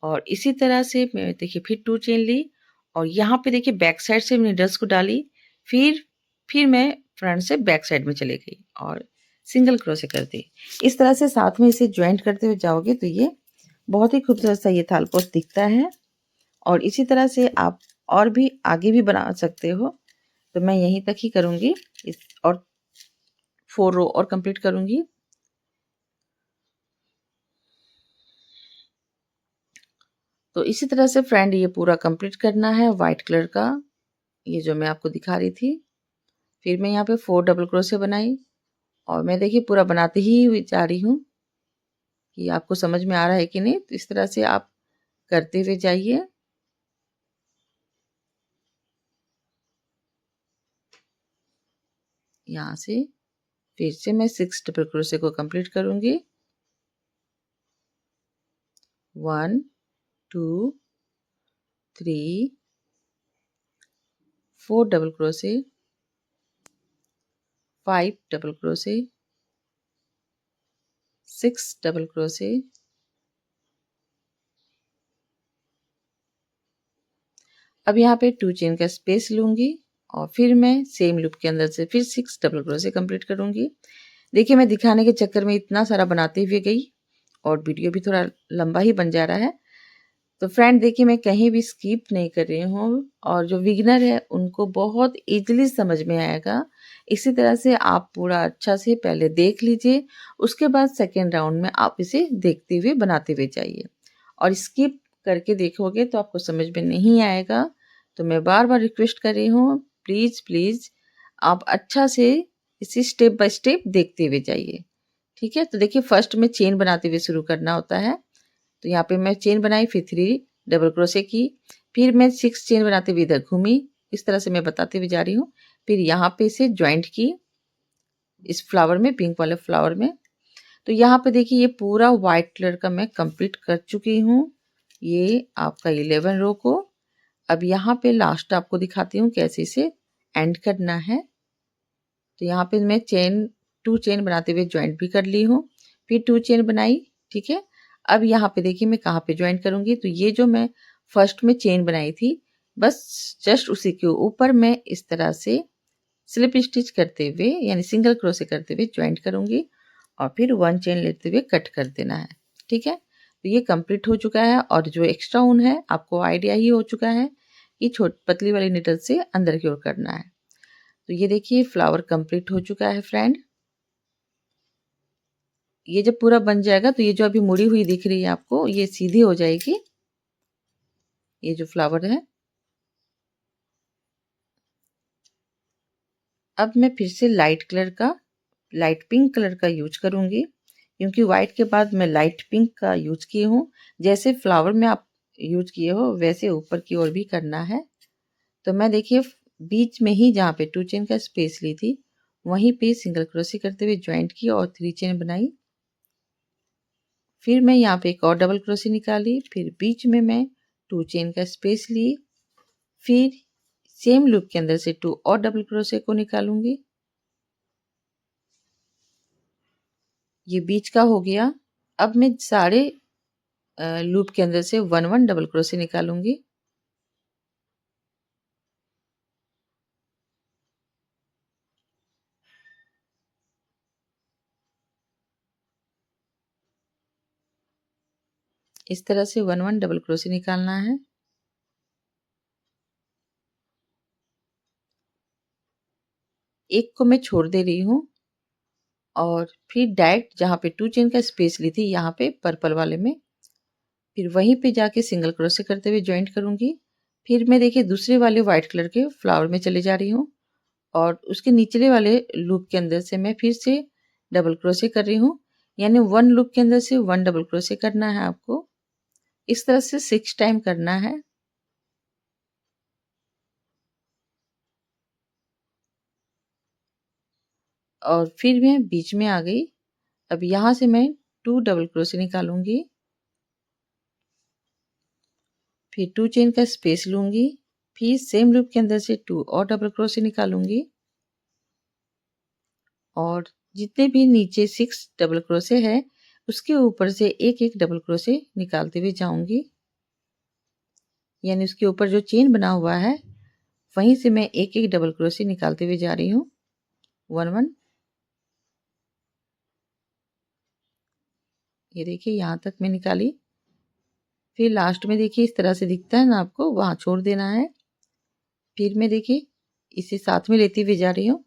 और इसी तरह से मैं देखिए फिर 2 चेन ली और यहाँ पे देखिए बैक साइड से नीडल्स को डाली। फिर मैं फ्रंट से बैक साइड में चली गई और सिंगल क्रोशे कर दी। इस तरह से साथ में इसे जॉइंट करते हुए जाओगे तो ये बहुत ही खूबसूरत सा ये थालपोश दिखता है। और इसी तरह से आप और भी आगे भी बना सकते हो। तो मैं यहीं तक ही करूँगी इस और 4 रो और कंप्लीट करूँगी। तो इसी तरह से फ्रेंड ये पूरा कंप्लीट करना है वाइट कलर का, ये जो मैं आपको दिखा रही थी। फिर मैं यहाँ पे 4 डबल क्रोशे बनाई और मैं देखिए पूरा बनाते ही जा रही हूँ कि आपको समझ में आ रहा है कि नहीं। तो इस तरह से आप करते हुए जाइए। यहाँ से फिर से मैं 6 डबल क्रोशे को कंप्लीट करूँगी। 1 2 3 4 double crochet, 5 double crochet, 6 double crochet. अब यहाँ पे 2 चेन का स्पेस लूँगी और फिर मैं सेम लूप के अंदर से फिर 6 डबल क्रोशे कंप्लीट करूँगी। देखिए मैं दिखाने के चक्कर में इतना सारा बनाते हुए गई और वीडियो भी थोड़ा लंबा ही बन जा रहा है। तो फ्रेंड देखिए मैं कहीं भी स्किप नहीं कर रही हूँ और जो बिगिनर है उनको बहुत ईज़िली समझ में आएगा। इसी तरह से आप पूरा अच्छा से पहले देख लीजिए, उसके बाद सेकंड राउंड में आप इसे देखते हुए बनाते हुए जाइए। और स्किप करके देखोगे तो आपको समझ में नहीं आएगा। तो मैं बार-बार रिक्वेस्ट कर रही हूँ, प्लीज़ आप अच्छा से इसे स्टेप बाय स्टेप देखते हुए जाइए। ठीक है? तो देखिए फर्स्ट में चेन बनाते हुए शुरू करना होता है। तो यहाँ पे मैं चेन बनाई, फिर 3 डबल क्रोशे की, फिर मैं 6 चेन बनाते हुए इधर घूमी। इस तरह से मैं बताते हुए जा रही हूँ। फिर यहाँ पे इसे जॉइंट की इस फ्लावर में, पिंक वाले फ्लावर में। तो यहाँ पे देखिए ये पूरा व्हाइट कलर का मैं कंप्लीट कर चुकी हूँ। ये आपका 11 रो को। अब यहाँ पे लास्ट आपको दिखाती हूँ कैसे इसे एंड करना है। तो यहाँ पे मैं 2 चेन बनाते हुए जॉइंट भी कर ली हूँ। फिर 2 चेन बनाई, ठीक है। अब यहाँ पे देखिए मैं कहाँ पे जॉइंट करूँगी। तो ये जो मैं फर्स्ट में चेन बनाई थी, बस जस्ट उसी के ऊपर मैं इस तरह से स्लिप स्टिच करते हुए यानी सिंगल क्रोशे करते हुए जॉइंट करूँगी और फिर 1 चेन लेते हुए कट कर देना है, ठीक है। तो ये कंप्लीट हो चुका है और जो एक्स्ट्रा ऊन है आपको आइडिया ही हो चुका है कि पतली वाली निडल से अंदर की ओर करना है। तो ये देखिए फ्लावर कंप्लीट हो चुका है फ्रेंड। ये जब पूरा बन जाएगा तो ये जो अभी मुड़ी हुई दिख रही है आपको, ये सीधी हो जाएगी। ये जो फ्लावर है। अब मैं फिर से लाइट पिंक कलर का यूज करूंगी क्योंकि व्हाइट के बाद मैं लाइट पिंक का यूज की हूँ। जैसे फ्लावर में आप यूज किए हो वैसे ऊपर की ओर भी करना है। तो मैं देखिए बीच में ही जहाँ पे 2 चेन का स्पेस ली थी वहीं पे सिंगल क्रोशे करते हुए ज्वाइंट की और 3 चेन बनाई। फिर मैं यहाँ पे एक और डबल क्रोशे निकाली, फिर बीच में मैं 2 चेन का स्पेस ली, फिर सेम लूप के अंदर से 2 और डबल क्रोशे को निकालूंगी। ये बीच का हो गया। अब मैं सारे लूप के अंदर से 1 डबल क्रोशे निकालूंगी। इस तरह से 1 डबल क्रोशे निकालना है। एक को मैं छोड़ दे रही हूँ और फिर डायरेक्ट जहाँ पे 2 चेन का स्पेस ली थी यहाँ पे पर्पल वाले में, फिर वहीं पे जाके सिंगल क्रोशे करते हुए जॉइंट करूँगी। फिर मैं देखिए दूसरे वाले व्हाइट कलर के फ्लावर में चले जा रही हूँ और उसके निचले वाले लूप के अंदर से मैं फिर से डबल क्रोशे कर रही हूँ। यानी 1 लूप के अंदर से 1 डबल क्रोशे करना है आपको। इस तरह से 6 टाइम करना है। और फिर मैं बीच में आ गई। अब यहाँ से मैं 2 डबल क्रोशे निकालूंगी, फिर 2 चेन का स्पेस लूंगी, फिर सेम लूप के अंदर से 2 और डबल क्रोशे निकालूंगी और जितने भी नीचे 6 डबल क्रोशे है उसके ऊपर से एक एक डबल क्रोशे निकालते हुए जाऊंगी। यानी उसके ऊपर जो चेन बना हुआ है वहीं से मैं एक एक डबल क्रोशे निकालते हुए जा रही हूँ। 1 ये देखिए यहाँ तक मैं निकाली। फिर लास्ट में देखिए इस तरह से दिखता है ना आपको, वहाँ छोड़ देना है। फिर मैं देखिए इसे साथ में लेती हुए जा रही हूँ।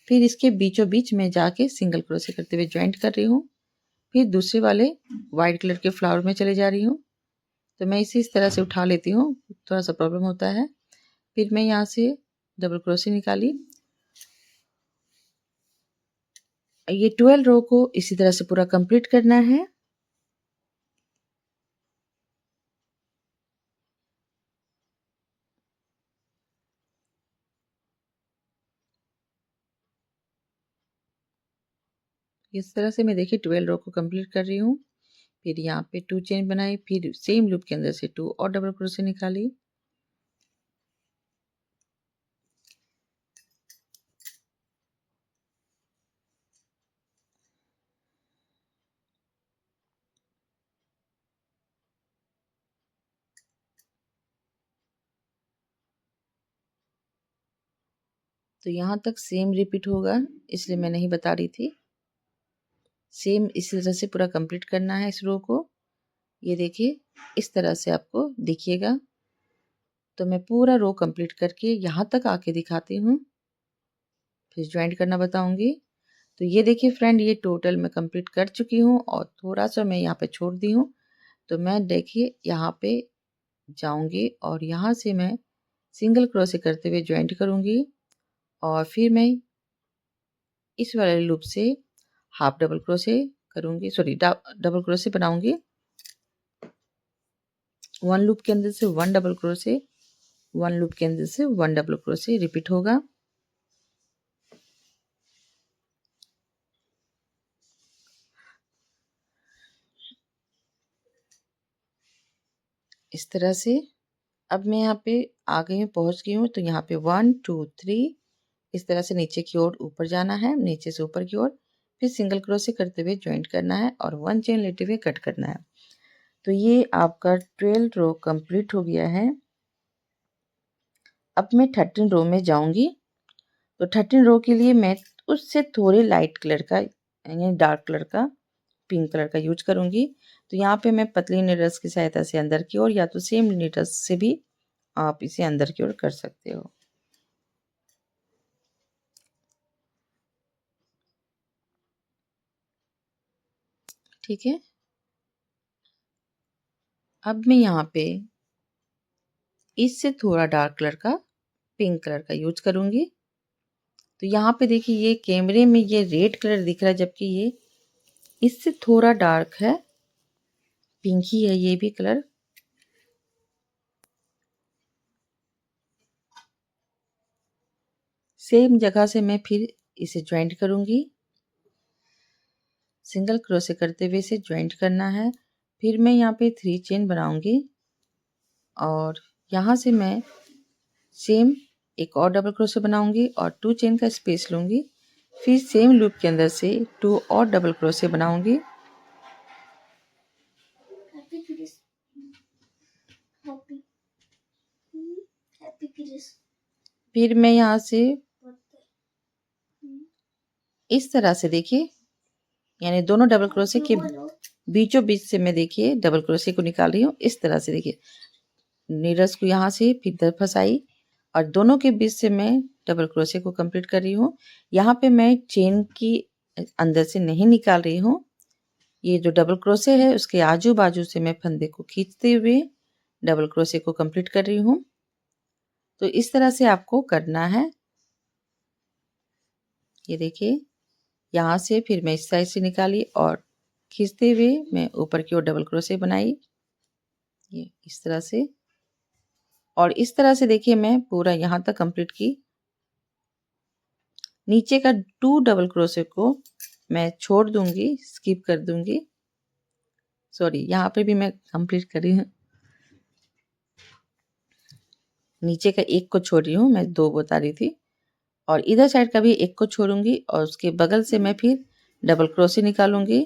फिर इसके बीचों बीच में जाके सिंगल क्रोशे करते हुए ज्वाइंट कर रही हूँ। फिर दूसरे वाले वाइट कलर के फ्लावर में चले जा रही हूँ। तो मैं इसे इस तरह से उठा लेती हूँ, थोड़ा सा प्रॉब्लम होता है। फिर मैं यहाँ से डबल क्रोशे निकाली। ये 12 रो को इसी तरह से पूरा कंप्लीट करना है। इस तरह से मैं देखिए 12 रो को कंप्लीट कर रही हूँ। फिर यहाँ पे 2 चेन बनाई, फिर सेम लूप के अंदर से 2 और डबल क्रोशे निकाली। तो यहाँ तक सेम रिपीट होगा, इसलिए मैं नहीं बता रही थी। सेम इसी तरह से पूरा कंप्लीट करना है इस रो को। ये देखिए इस तरह से आपको दिखिएगा। तो मैं पूरा रो कंप्लीट करके यहाँ तक आके दिखाती हूँ, फिर ज्वाइंट करना बताऊंगी। तो ये देखिए फ्रेंड, ये टोटल मैं कंप्लीट कर चुकी हूँ और थोड़ा सा मैं यहाँ पे छोड़ दी हूँ। तो मैं देखिए यहाँ पे जाऊंगी और यहाँ से मैं सिंगल क्रोशे करते हुए ज्वाइंट करूंगी और फिर मैं इस वाले लूप से हाफ डबल क्रोशे करूंगी, सॉरी डबल क्रोशे बनाऊंगी। 1 लूप के अंदर से 1 डबल क्रोशे, 1 लूप के अंदर से 1 डबल क्रोशे रिपीट होगा। इस तरह से अब मैं यहाँ पे आ गई हूँ, पहुँच गई हूँ। तो यहाँ पे 1 2 3 इस तरह से नीचे की ओर ऊपर जाना है, नीचे से ऊपर की ओर, फिर सिंगल क्रोशे करते हुए ज्वाइंट करना है और 1 चेन लेते हुए कट करना है। तो ये आपका 12 रो कंप्लीट हो गया है। अब मैं 13 रो में जाऊंगी। तो 13 रो के लिए मैं उससे थोड़े लाइट कलर का यानी डार्क कलर का पिंक कलर का यूज करूंगी। तो यहाँ पे मैं पतली नीडल्स की सहायता से अंदर की ओर या तो सेम नीडल्स से भी आप इसे अंदर की ओर कर सकते हो। ठीक है। अब मैं यहाँ पे इससे थोड़ा डार्क कलर का पिंक कलर का यूज करूंगी। तो यहाँ पे देखिए ये कैमरे में ये रेड कलर दिख रहा है, जबकि ये इससे थोड़ा डार्क है, पिंक ही है ये भी कलर। सेम जगह से मैं फिर इसे ज्वाइंट करूंगी। सिंगल क्रोशे करते हुए इसे ज्वाइंट करना है। फिर मैं यहाँ पे 3 चेन बनाऊंगी और यहाँ से मैं सेम एक और डबल क्रोशे बनाऊंगी और 2 चेन का स्पेस लूंगी। फिर सेम लूप के अंदर से 2 और डबल क्रोशे बनाऊंगी। फिर मैं यहाँ से इस तरह से देखिए, यानी दोनों डबल क्रोशे के बीचों बीच से मैं देखिए डबल क्रोशे को निकाल रही हूँ। इस तरह से देखिए नीडल्स को यहाँ से फिर इधर फंसाई और दोनों के बीच से मैं डबल क्रोशे को कंप्लीट कर रही हूँ। यहाँ पे मैं चेन की अंदर से नहीं निकाल रही हूँ। ये जो डबल क्रोशे है उसके आजू बाजू से मैं फंदे को खींचते हुए डबल क्रोशे को कंप्लीट कर रही हूँ। तो इस तरह से आपको करना है। ये देखिए यहाँ से फिर मैं इस साइड से निकाली और खींचते हुए मैं ऊपर की ओर डबल क्रोशे बनाई, ये इस तरह से। और इस तरह से देखिए मैं पूरा यहाँ तक कंप्लीट की। नीचे का 2 डबल क्रोशे को मैं छोड़ दूंगी, स्किप कर दूंगी। सॉरी, यहाँ पे भी मैं कंप्लीट कर रही हूँ। नीचे का एक को छोड़ रही हूँ, मैं 2 बता रही थी। और इधर साइड का भी एक को छोड़ूंगी और उसके बगल से मैं फिर डबल क्रोशे निकालूंगी।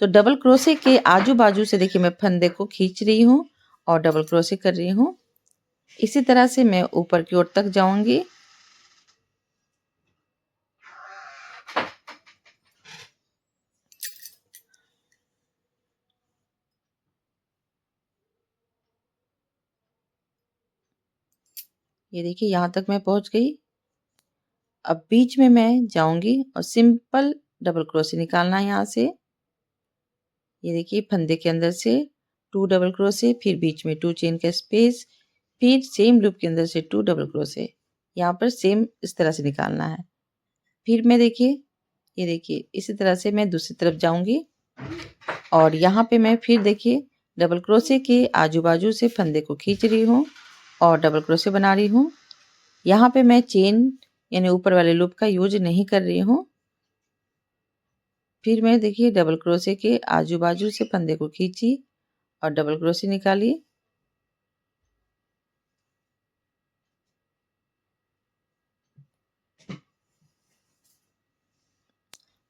तो डबल क्रोशे के आजू बाजू से देखिए मैं फंदे को खींच रही हूँ और डबल क्रोशे कर रही हूँ। इसी तरह से मैं ऊपर की ओर तक जाऊंगी। ये देखिए यहाँ तक मैं पहुंच गई। अब बीच में मैं जाऊंगी और सिंपल डबल क्रोशे निकालना है यहाँ से। ये देखिए फंदे के अंदर से 2 डबल क्रोशे, फिर बीच में 2 चेन का स्पेस, फिर सेम लूप के अंदर से 2 डबल क्रोशे। यहाँ पर सेम इस तरह से निकालना है। फिर मैं देखिए, ये देखिए इसी तरह से मैं दूसरी तरफ जाऊंगी और यहाँ पे मैं फिर देखिए डबल क्रोशे के आजू बाजू से फंदे को खींच रही हूँ और डबल क्रोशे बना रही हूँ। यहाँ पे मैं चेन यानी ऊपर वाले लूप का यूज नहीं कर रही हूँ। फिर मैं देखिए डबल क्रोशे के आजू बाजू से फंदे को खींची और डबल क्रोशे निकाली।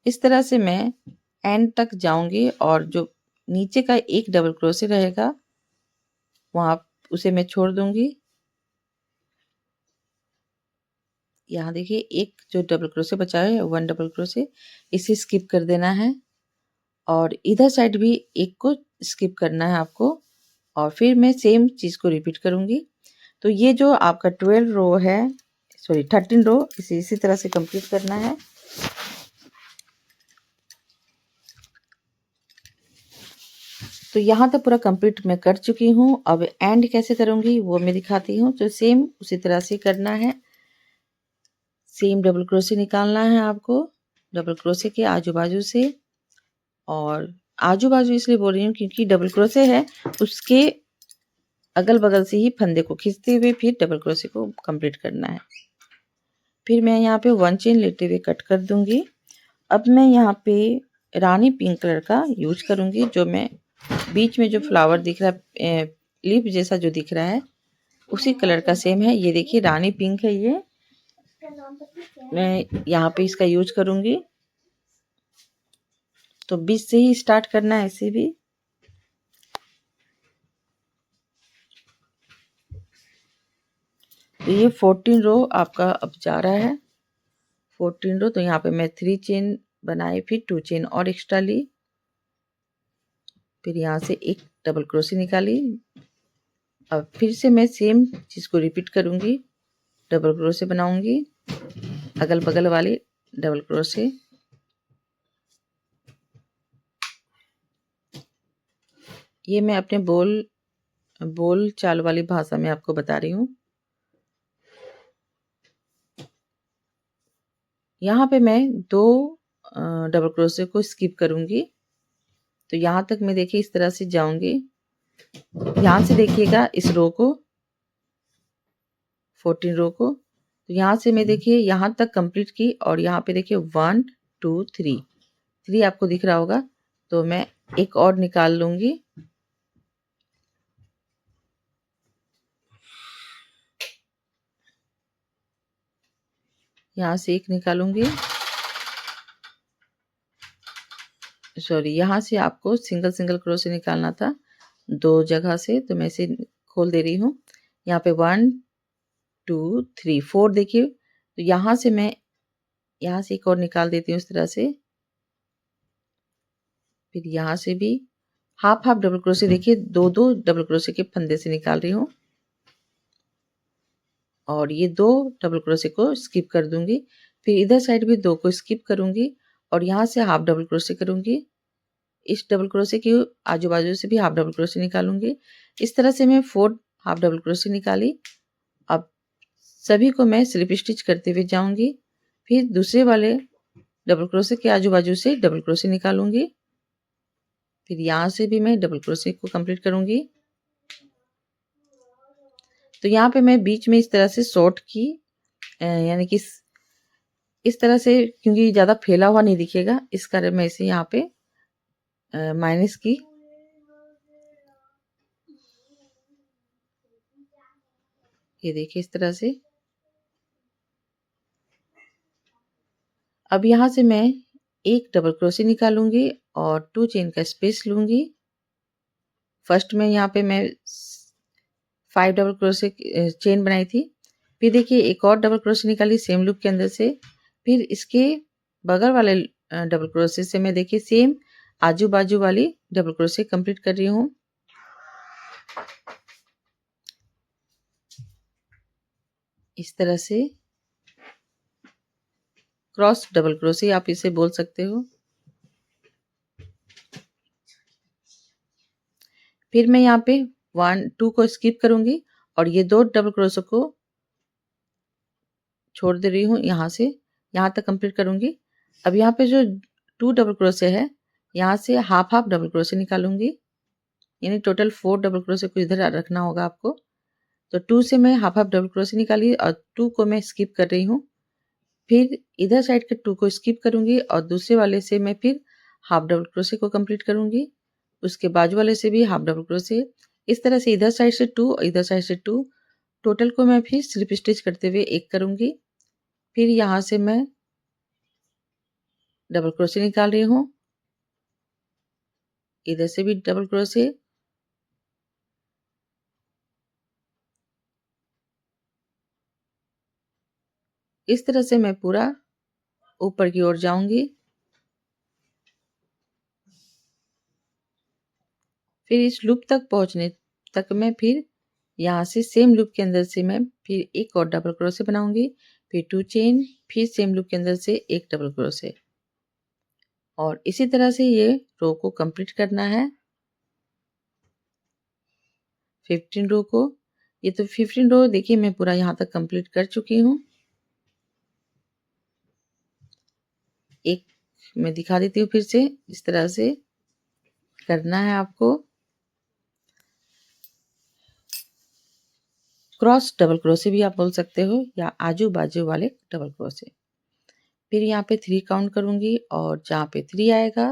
इस तरह से मैं एंड तक जाऊंगी और जो नीचे का एक डबल क्रोशे रहेगा वहां उसे मैं छोड़ दूंगी। यहाँ देखिए एक जो डबल क्रोशे बचा है 1 डबल क्रोशे, इसे स्किप कर देना है और इधर साइड भी एक को स्किप करना है आपको। और फिर मैं सेम चीज़ को रिपीट करूँगी। तो ये जो आपका 12 रो है, सॉरी 13 रो, इसे इसी तरह से कंप्लीट करना है। तो यहाँ तक पूरा कंप्लीट मैं कर चुकी हूँ। अब एंड कैसे करूँगी वो मैं दिखाती हूँ। तो सेम उसी तरह से करना है। सेम डबल क्रोशे निकालना है आपको डबल क्रोशे के आजू बाजू से। और आजू बाजू इसलिए बोल रही हूँ क्योंकि डबल क्रोशे है उसके अगल बगल से ही फंदे को खींचते हुए फिर डबल क्रोशे को कंप्लीट करना है। फिर मैं यहाँ पे 1 चेन लेते हुए कट कर दूंगी। अब मैं यहाँ पे रानी पिंक कलर का यूज करूंगी। जो मैं बीच में जो फ्लावर दिख रहा है, लीफ जैसा जो दिख रहा है, उसी कलर का सेम है। ये देखिए रानी पिंक है ये। मैं यहाँ पे इसका यूज करूंगी। तो बीच से ही स्टार्ट करना है इसे भी। तो ये 14 रो आपका अब जा रहा है। 14 रो। तो यहाँ पे मैं 3 चेन बनाई, फिर 2 चेन और एक्स्ट्रा ली, फिर यहाँ से एक डबल क्रोशे निकाली। अब फिर से मैं सेम चीज़ को रिपीट करूँगी। डबल क्रोशे बनाऊंगी अगल बगल वाले डबल क्रोशे। ये मैं अपने बोल चाल वाली भाषा में आपको बता रही हूँ। यहाँ पे मैं 2 डबल क्रोशे को स्किप करूँगी। तो यहाँ तक मैं देखिए इस तरह से जाऊँगी। यहाँ से देखिएगा इस रो को, 14 रो को। तो यहाँ से मैं देखिए यहाँ तक कंप्लीट की और यहाँ पे देखिए 1 2 3 आपको दिख रहा होगा। तो मैं एक और निकाल लूँगी। यहाँ से एक निकालूंगी। सॉरी, यहाँ से आपको सिंगल सिंगल क्रोशे निकालना था 2 जगह से। तो मैं इसे खोल दे रही हूँ। यहाँ पे 1 2 3 4 देखिए। तो यहाँ से मैं यहाँ से एक और निकाल देती हूँ इस तरह से। फिर यहाँ से भी हाफ हाफ डबल क्रोशे, देखिए दो दो डबल क्रोशे के फंदे से निकाल रही हूँ और ये 2 डबल क्रोशे को स्किप कर दूंगी। फिर इधर साइड भी 2 को स्किप करूंगी और यहाँ से हाफ डबल क्रोशे करूंगी। इस डबल क्रोशे की आजू बाजू से भी हाफ डबल क्रोशे निकालूंगी। इस तरह से मैं 4 हाफ डबल क्रोशे निकाली। अब सभी को मैं स्लिप स्टिच करते हुए जाऊंगी। फिर दूसरे वाले डबल क्रोशे के आजू बाजू से डबल क्रोशे निकालूंगी। फिर यहाँ से भी मैं डबल क्रोशे को कंप्लीट करूंगी। तो यहाँ पे मैं बीच में इस तरह से शॉर्ट की, यानी कि इस तरह से, क्योंकि ज़्यादा फैला हुआ नहीं दिखेगा इस कारण मैं इसे यहाँ पे माइनस की। ये देखिए इस तरह से। अब यहाँ से मैं एक डबल क्रोशे निकालूंगी और 2 चेन का स्पेस लूंगी। फर्स्ट में यहाँ पे मैं 5 डबल क्रोशे चेन बनाई थी। फिर देखिए एक और डबल क्रोशे निकाली सेम लूप के अंदर से। फिर इसके बगल वाले डबल क्रोशे से मैं देखिए सेम आजू बाजू वाली डबल क्रोशे कंप्लीट कर रही हूँ। इस तरह से क्रॉस डबल क्रोशे आप इसे बोल सकते हो। फिर मैं यहाँ पे 1 2 को स्किप करूंगी और ये 2 डबल क्रोशे को छोड़ दे रही हूँ, यहाँ से यहाँ तक कंप्लीट करूंगी। अब यहाँ पे जो 2 डबल क्रोशे है, यहाँ से हाफ हाफ डबल क्रोशे निकालूंगी, यानी टोटल 4 डबल क्रोशे को इधर रखना होगा आपको। तो 2 से मैं हाफ हाफ डबल क्रोशे निकाली और 2 को मैं स्किप कर रही हूँ। फिर इधर साइड के 2 को स्किप करूंगी और दूसरे वाले से मैं फिर हाफ डबल क्रोशे को कंप्लीट करूंगी। उसके बाजू वाले से भी हाफ डबल क्रोशे। इस तरह से इधर साइड से 2 और इधर साइड से 2, टोटल को मैं फिर स्लिप स्टिच करते हुए एक करूंगी। फिर यहाँ से मैं डबल क्रोशे निकाल रही हूँ, इधर से भी डबल क्रोशे। इस तरह से मैं पूरा ऊपर की ओर जाऊंगी। फिर इस लूप तक पहुंचने तक मैं फिर यहाँ से सेम लूप के अंदर से मैं फिर एक और डबल क्रोशे बनाऊंगी। फिर 2 चेन, फिर सेम लूप के अंदर से एक डबल क्रोशे और इसी तरह से ये रो को कंप्लीट करना है। 15 रो को, ये तो 15 रो देखिए मैं पूरा यहाँ तक कंप्लीट कर चुकी हूँ। एक मैं दिखा देती हूँ फिर से, इस तरह से करना है आपको। क्रॉस डबल क्रोशे भी आप बोल सकते हो या आजू बाजू वाले डबल क्रोशे। फिर यहाँ पे 3 काउंट करूंगी और जहाँ पे 3 आएगा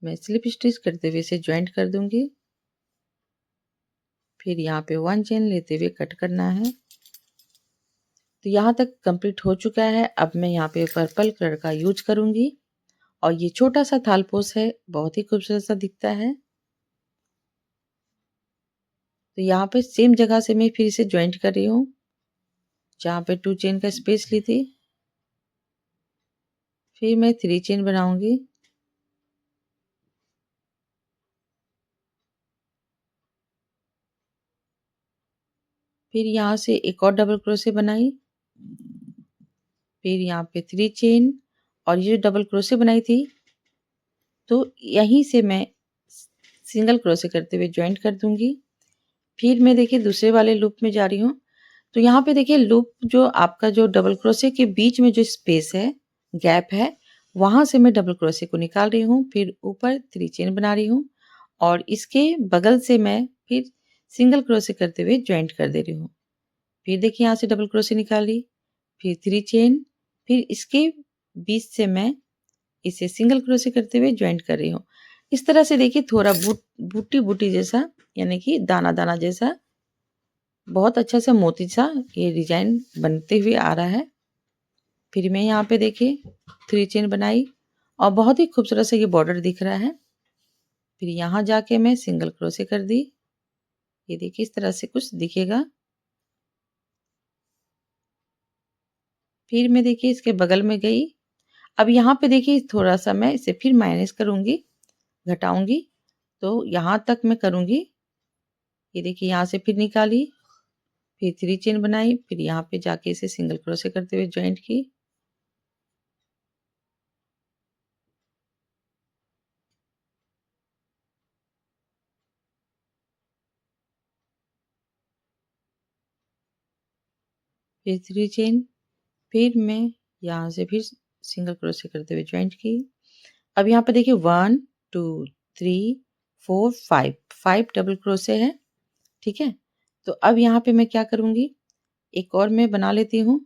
मैं स्लिप स्टिच करते हुए इसे ज्वाइंट कर दूंगी। फिर यहाँ पे 1 चेन लेते हुए कट करना है। तो यहाँ तक कंप्लीट हो चुका है। अब मैं यहाँ पे पर्पल कलर का यूज करूंगी और ये छोटा सा थालपोस है, बहुत ही खूबसूरत सा दिखता है। तो यहाँ पे सेम जगह से मैं फिर इसे ज्वाइंट कर रही हूँ जहाँ पे 2 चेन का स्पेस ली थी। फिर मैं 3 चेन बनाऊंगी। फिर यहाँ से एक और डबल क्रोशे बनाई। फिर यहाँ पे 3 चेन और ये जो डबल क्रोशे बनाई थी, तो यहीं से मैं सिंगल क्रोशे करते हुए ज्वाइंट कर दूंगी। फिर मैं देखिए दूसरे वाले लूप में जा रही हूँ। तो यहाँ पे देखिए लूप जो आपका जो डबल क्रोशे के बीच में जो स्पेस है, गैप है, वहां से मैं डबल क्रोशे को निकाल रही हूँ। फिर ऊपर 3 चेन बना रही हूँ और इसके बगल से मैं फिर सिंगल क्रोशे करते हुए ज्वाइंट कर दे रही हूँ। फिर देखिए यहाँ से डबल क्रोशे निकाली, फिर 3 चेन, फिर इसके बीच से मैं इसे सिंगल क्रोशे करते हुए ज्वाइंट कर रही हूँ। इस तरह से देखिए थोड़ा बूटी बूटी जैसा, यानी कि दाना दाना जैसा, बहुत अच्छा सा मोती सा ये डिजाइन बनते हुए आ रहा है। फिर मैं यहाँ पे देखिए 3 चेन बनाई और बहुत ही खूबसूरत सा ये बॉर्डर दिख रहा है। फिर यहाँ जाके मैं सिंगल क्रोशे कर दी। ये देखिए इस तरह से कुछ दिखेगा। फिर मैं देखिए इसके बगल में गई। अब यहाँ पे देखिए थोड़ा सा मैं इसे फिर माइनस करूंगी घटाऊंगी तो यहाँ तक मैं करूंगी। ये देखिए यहाँ से फिर निकाली, फिर 3 चेन बनाई, फिर यहाँ पे जाके इसे सिंगल क्रोशे करते हुए ज्वाइंट की। फिर 3 चेन, फिर मैं यहाँ से फिर सिंगल क्रोशे करते हुए ज्वाइंट की। अब यहाँ पे देखिए 1 2 3 4 5 5 डबल क्रोशे है, ठीक है। तो अब यहाँ पे मैं क्या करूंगी, एक और मैं बना लेती हूँ।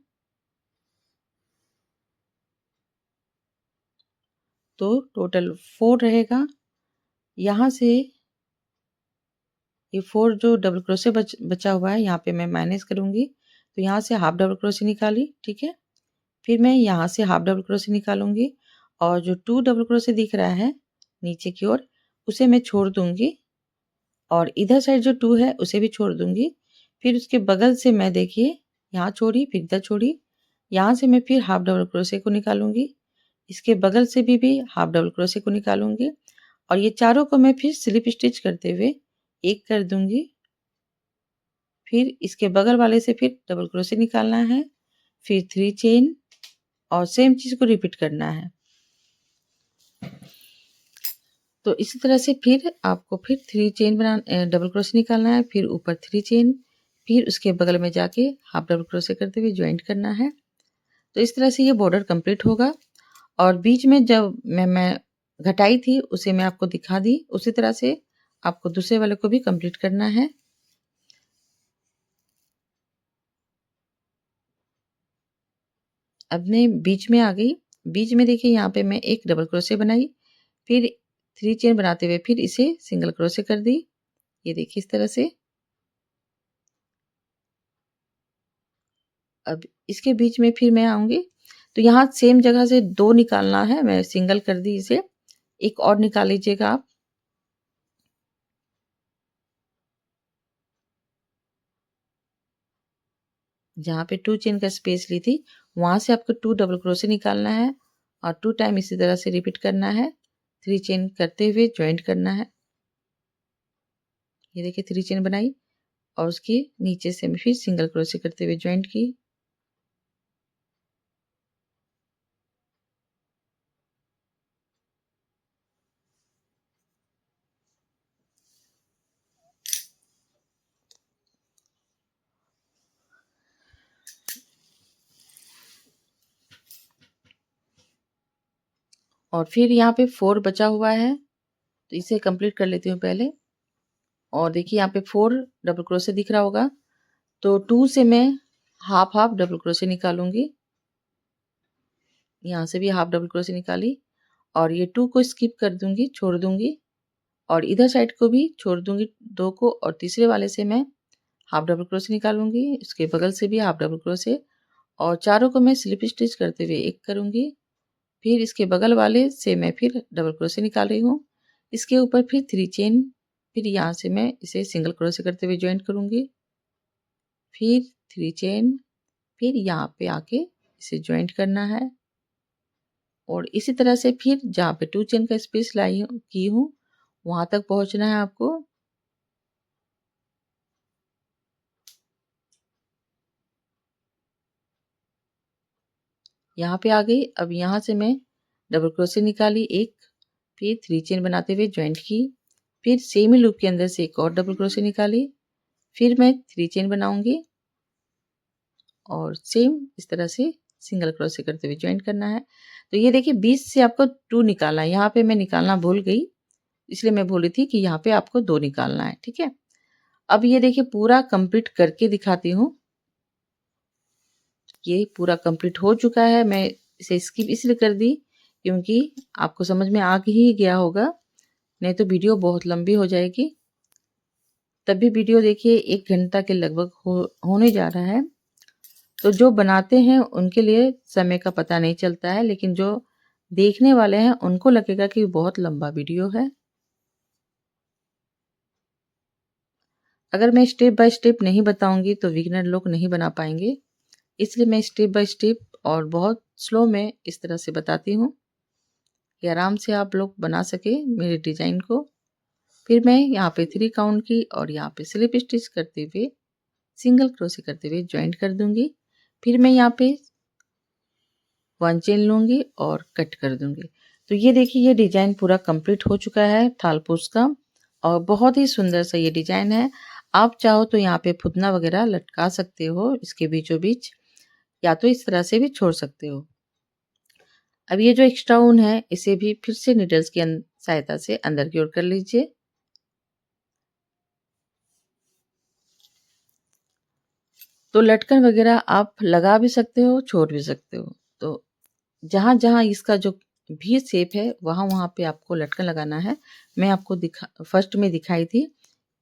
तो टोटल 4 रहेगा। यहाँ से ये 4 जो डबल क्रोशे बचा हुआ है यहाँ पे मैं माइनस करूंगी। तो यहाँ से हाफ डबल क्रोशे निकाली, ठीक है। फिर मैं यहाँ से हाफ डबल क्रोशे निकालूंगी और जो 2 डबल क्रोशे दिख रहा है नीचे की ओर उसे मैं छोड़ दूंगी और इधर साइड जो 2 है उसे भी छोड़ दूंगी। फिर उसके बगल से मैं देखिए यहाँ छोड़ी, फिर इधर छोड़ी, यहाँ से मैं फिर हाफ डबल क्रोशे को निकालूंगी, इसके बगल से भी हाफ डबल क्रोशे को निकालूंगी और ये चारों को मैं फिर स्लिप स्टिच करते हुए एक कर दूंगी। फिर इसके बगल वाले से फिर डबल क्रोशे निकालना है, फिर 3 चेन और सेम चीज को रिपीट करना है। तो इसी तरह से फिर आपको फिर 3 चेन डबल क्रोशे निकालना है, फिर ऊपर 3 चेन, फिर उसके बगल में जाके हाफ डबल क्रोशे करते हुए ज्वाइंट करना है। तो इस तरह से ये बॉर्डर कंप्लीट होगा। और बीच में जब मैं घटाई थी उसे मैं आपको दिखा दी, उसी तरह से आपको दूसरे वाले को भी कंप्लीट करना है। अब मैं बीच में आ गई। बीच में देखिए यहाँ पे मैं एक डबल क्रोशे बनाई, फिर 3 चेन बनाते हुए फिर इसे सिंगल क्रोशे कर दी। ये देखिए इस तरह से। अब इसके बीच में फिर मैं आऊंगी तो यहाँ सेम जगह से 2 निकालना है, मैं सिंगल कर दी इसे। एक और निकाल लीजिएगा आप। जहाँ पे 2 चेन का स्पेस ली थी वहां से आपको 2 डबल क्रोशे निकालना है और 2 टाइम इसी तरह से रिपीट करना है, 3 चेन करते हुए ज्वाइंट करना है। ये देखिए 3 चेन बनाई और उसके नीचे से मैं फिर सिंगल क्रोशे करते हुए ज्वाइंट की। और फिर यहाँ पे 4 बचा हुआ है तो इसे कंप्लीट कर लेती हूँ पहले। और देखिए यहाँ पे 4 डबल क्रोशे दिख रहा होगा, तो 2 से मैं हाफ हाफ डबल क्रोशे निकालूंगी। यहाँ से भी हाफ डबल क्रोशे निकाली और ये 2 को स्किप कर दूंगी, छोड़ दूंगी और इधर साइड को भी छोड़ दूंगी 2 को और तीसरे वाले से मैं हाफ डबल क्रोशे निकालूंगी, इसके बगल से भी हाफ डबल क्रोशे और चारों को मैं स्लिप स्टिच करते हुए एक करूंगी। फिर इसके बगल वाले से मैं फिर डबल क्रोशे निकाल रही हूँ, इसके ऊपर फिर 3 चेन, फिर यहाँ से मैं इसे सिंगल क्रोशे करते हुए ज्वाइंट करूंगी, फिर 3 चेन, फिर यहाँ पे आके इसे ज्वाइंट करना है। और इसी तरह से फिर जहाँ पे 2 चेन का स्पेस की हूँ वहां तक पहुंचना है आपको। यहाँ पे आ गई। अब यहाँ से मैं डबल क्रोशे निकाली एक, फिर 3 चेन बनाते हुए ज्वाइंट की, फिर सेम ही लूप के अंदर से एक और डबल क्रोशे निकाली, फिर मैं 3 चेन बनाऊंगी और सेम इस तरह से सिंगल क्रोशे करते हुए ज्वाइंट करना है। तो ये देखिए 20 से आपको 2 निकालना है, यहाँ पे मैं निकालना भूल गई इसलिए मैं बोली थी कि यहाँ पे आपको 2 निकालना है, ठीक है। अब ये देखिए पूरा कंप्लीट करके दिखाती हूँ। ये पूरा कंप्लीट हो चुका है, मैं इसे स्किप इसलिए कर दी क्योंकि आपको समझ में आ ही गया होगा, नहीं तो वीडियो बहुत लंबी हो जाएगी। तभी वीडियो देखिए 1 घंटा के लगभग होने जा रहा है। तो जो बनाते हैं उनके लिए समय का पता नहीं चलता है, लेकिन जो देखने वाले हैं उनको लगेगा कि बहुत लंबा वीडियो है। अगर मैं स्टेप बाय स्टेप नहीं बताऊंगी तो बिगिनर लोग नहीं बना पाएंगे, इसलिए मैं स्टेप बाय स्टेप और बहुत स्लो में इस तरह से बताती हूँ। कि आराम से आप लोग बना सके मेरे डिज़ाइन को। फिर मैं यहाँ पे 3 काउंट की और यहाँ पे स्लिप स्टिच करते हुए सिंगल क्रोशे करते हुए जॉइंट कर दूंगी। फिर मैं यहाँ पे 1 चेन लूँगी और कट कर दूंगी। तो ये देखिए ये डिज़ाइन पूरा कंप्लीट हो चुका है थालपोस का और बहुत ही सुंदर सा ये डिज़ाइन है। आप चाहो तो यहाँ पे फुदना वगैरह लटका सकते हो इसके बीचों बीच, या तो इस तरह से भी छोड़ सकते हो। अब ये जो एक्स्ट्रा ऊन है इसे भी फिर से नीडल्स की सहायता से अंदर की ओर कर लीजिए। तो लटकन वगैरह आप लगा भी सकते हो, छोड़ भी सकते हो। तो जहाँ-जहाँ इसका जो भी शेप है वहाँ-वहाँ पे आपको लटकन लगाना है। मैं आपको फर्स्ट में दिखाई थी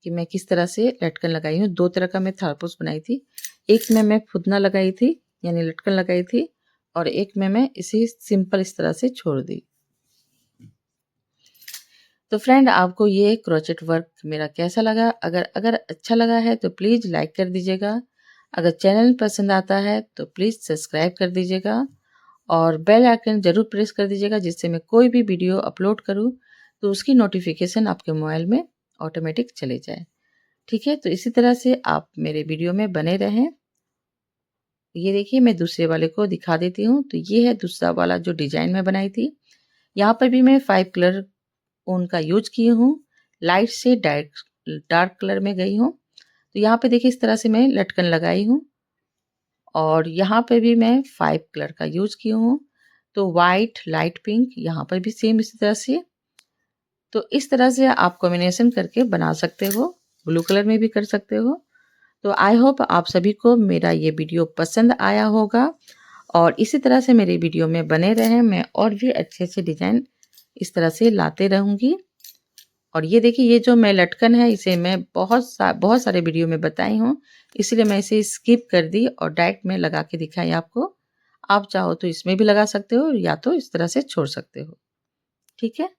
कि मैं किस तरह से लटकन लगाई हूँ। 2 तरह का मैं थारपोस बनाई थी। एक में मैं फुदना लगाई थी यानी लटकन लगाई थी और एक में मैं इसे सिंपल इस तरह से छोड़ दी। तो फ्रेंड आपको ये क्रोचेट वर्क मेरा कैसा लगा? अगर अगर अच्छा लगा है तो प्लीज़ लाइक कर दीजिएगा। अगर चैनल पसंद आता है तो प्लीज़ सब्सक्राइब कर दीजिएगा और बेल आइकन ज़रूर प्रेस कर दीजिएगा, जिससे मैं कोई भी वीडियो अपलोड करूँ तो उसकी नोटिफिकेशन आपके मोबाइल में ऑटोमेटिक चले जाए। ठीक है? तो इसी तरह से आप मेरे वीडियो में बने रहें। ये देखिए मैं दूसरे वाले को दिखा देती हूँ। तो ये है दूसरा वाला जो डिज़ाइन मैं बनाई थी। यहाँ पर भी मैं 5 कलर ऊन का यूज़ की हूँ। लाइट से डार्क डार्क कलर में गई हूँ। तो यहाँ पे देखिए इस तरह से मैं लटकन लगाई हूँ और यहाँ पे भी मैं 5 कलर का यूज़ की हूँ। तो वाइट, लाइट पिंक, यहाँ पर भी सेम इसी तरह से। तो इस तरह से आप कॉम्बिनेशन करके बना सकते हो। ब्लू कलर में भी कर सकते हो। तो आई होप आप सभी को मेरा ये वीडियो पसंद आया होगा और इसी तरह से मेरे वीडियो में बने रहें। मैं और भी अच्छे-अच्छे डिज़ाइन इस तरह से लाते रहूँगी। और ये देखिए ये जो मैं लटकन है इसे मैं बहुत सारे वीडियो में बताई हूँ, इसलिए मैं इसे स्किप कर दी और डायरेक्ट में लगा के दिखाई आपको। आप चाहो तो इसमें भी लगा सकते हो या तो इस तरह से छोड़ सकते हो। ठीक है?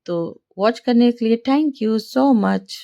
तो वॉच करने के लिए थैंक यू सो मच।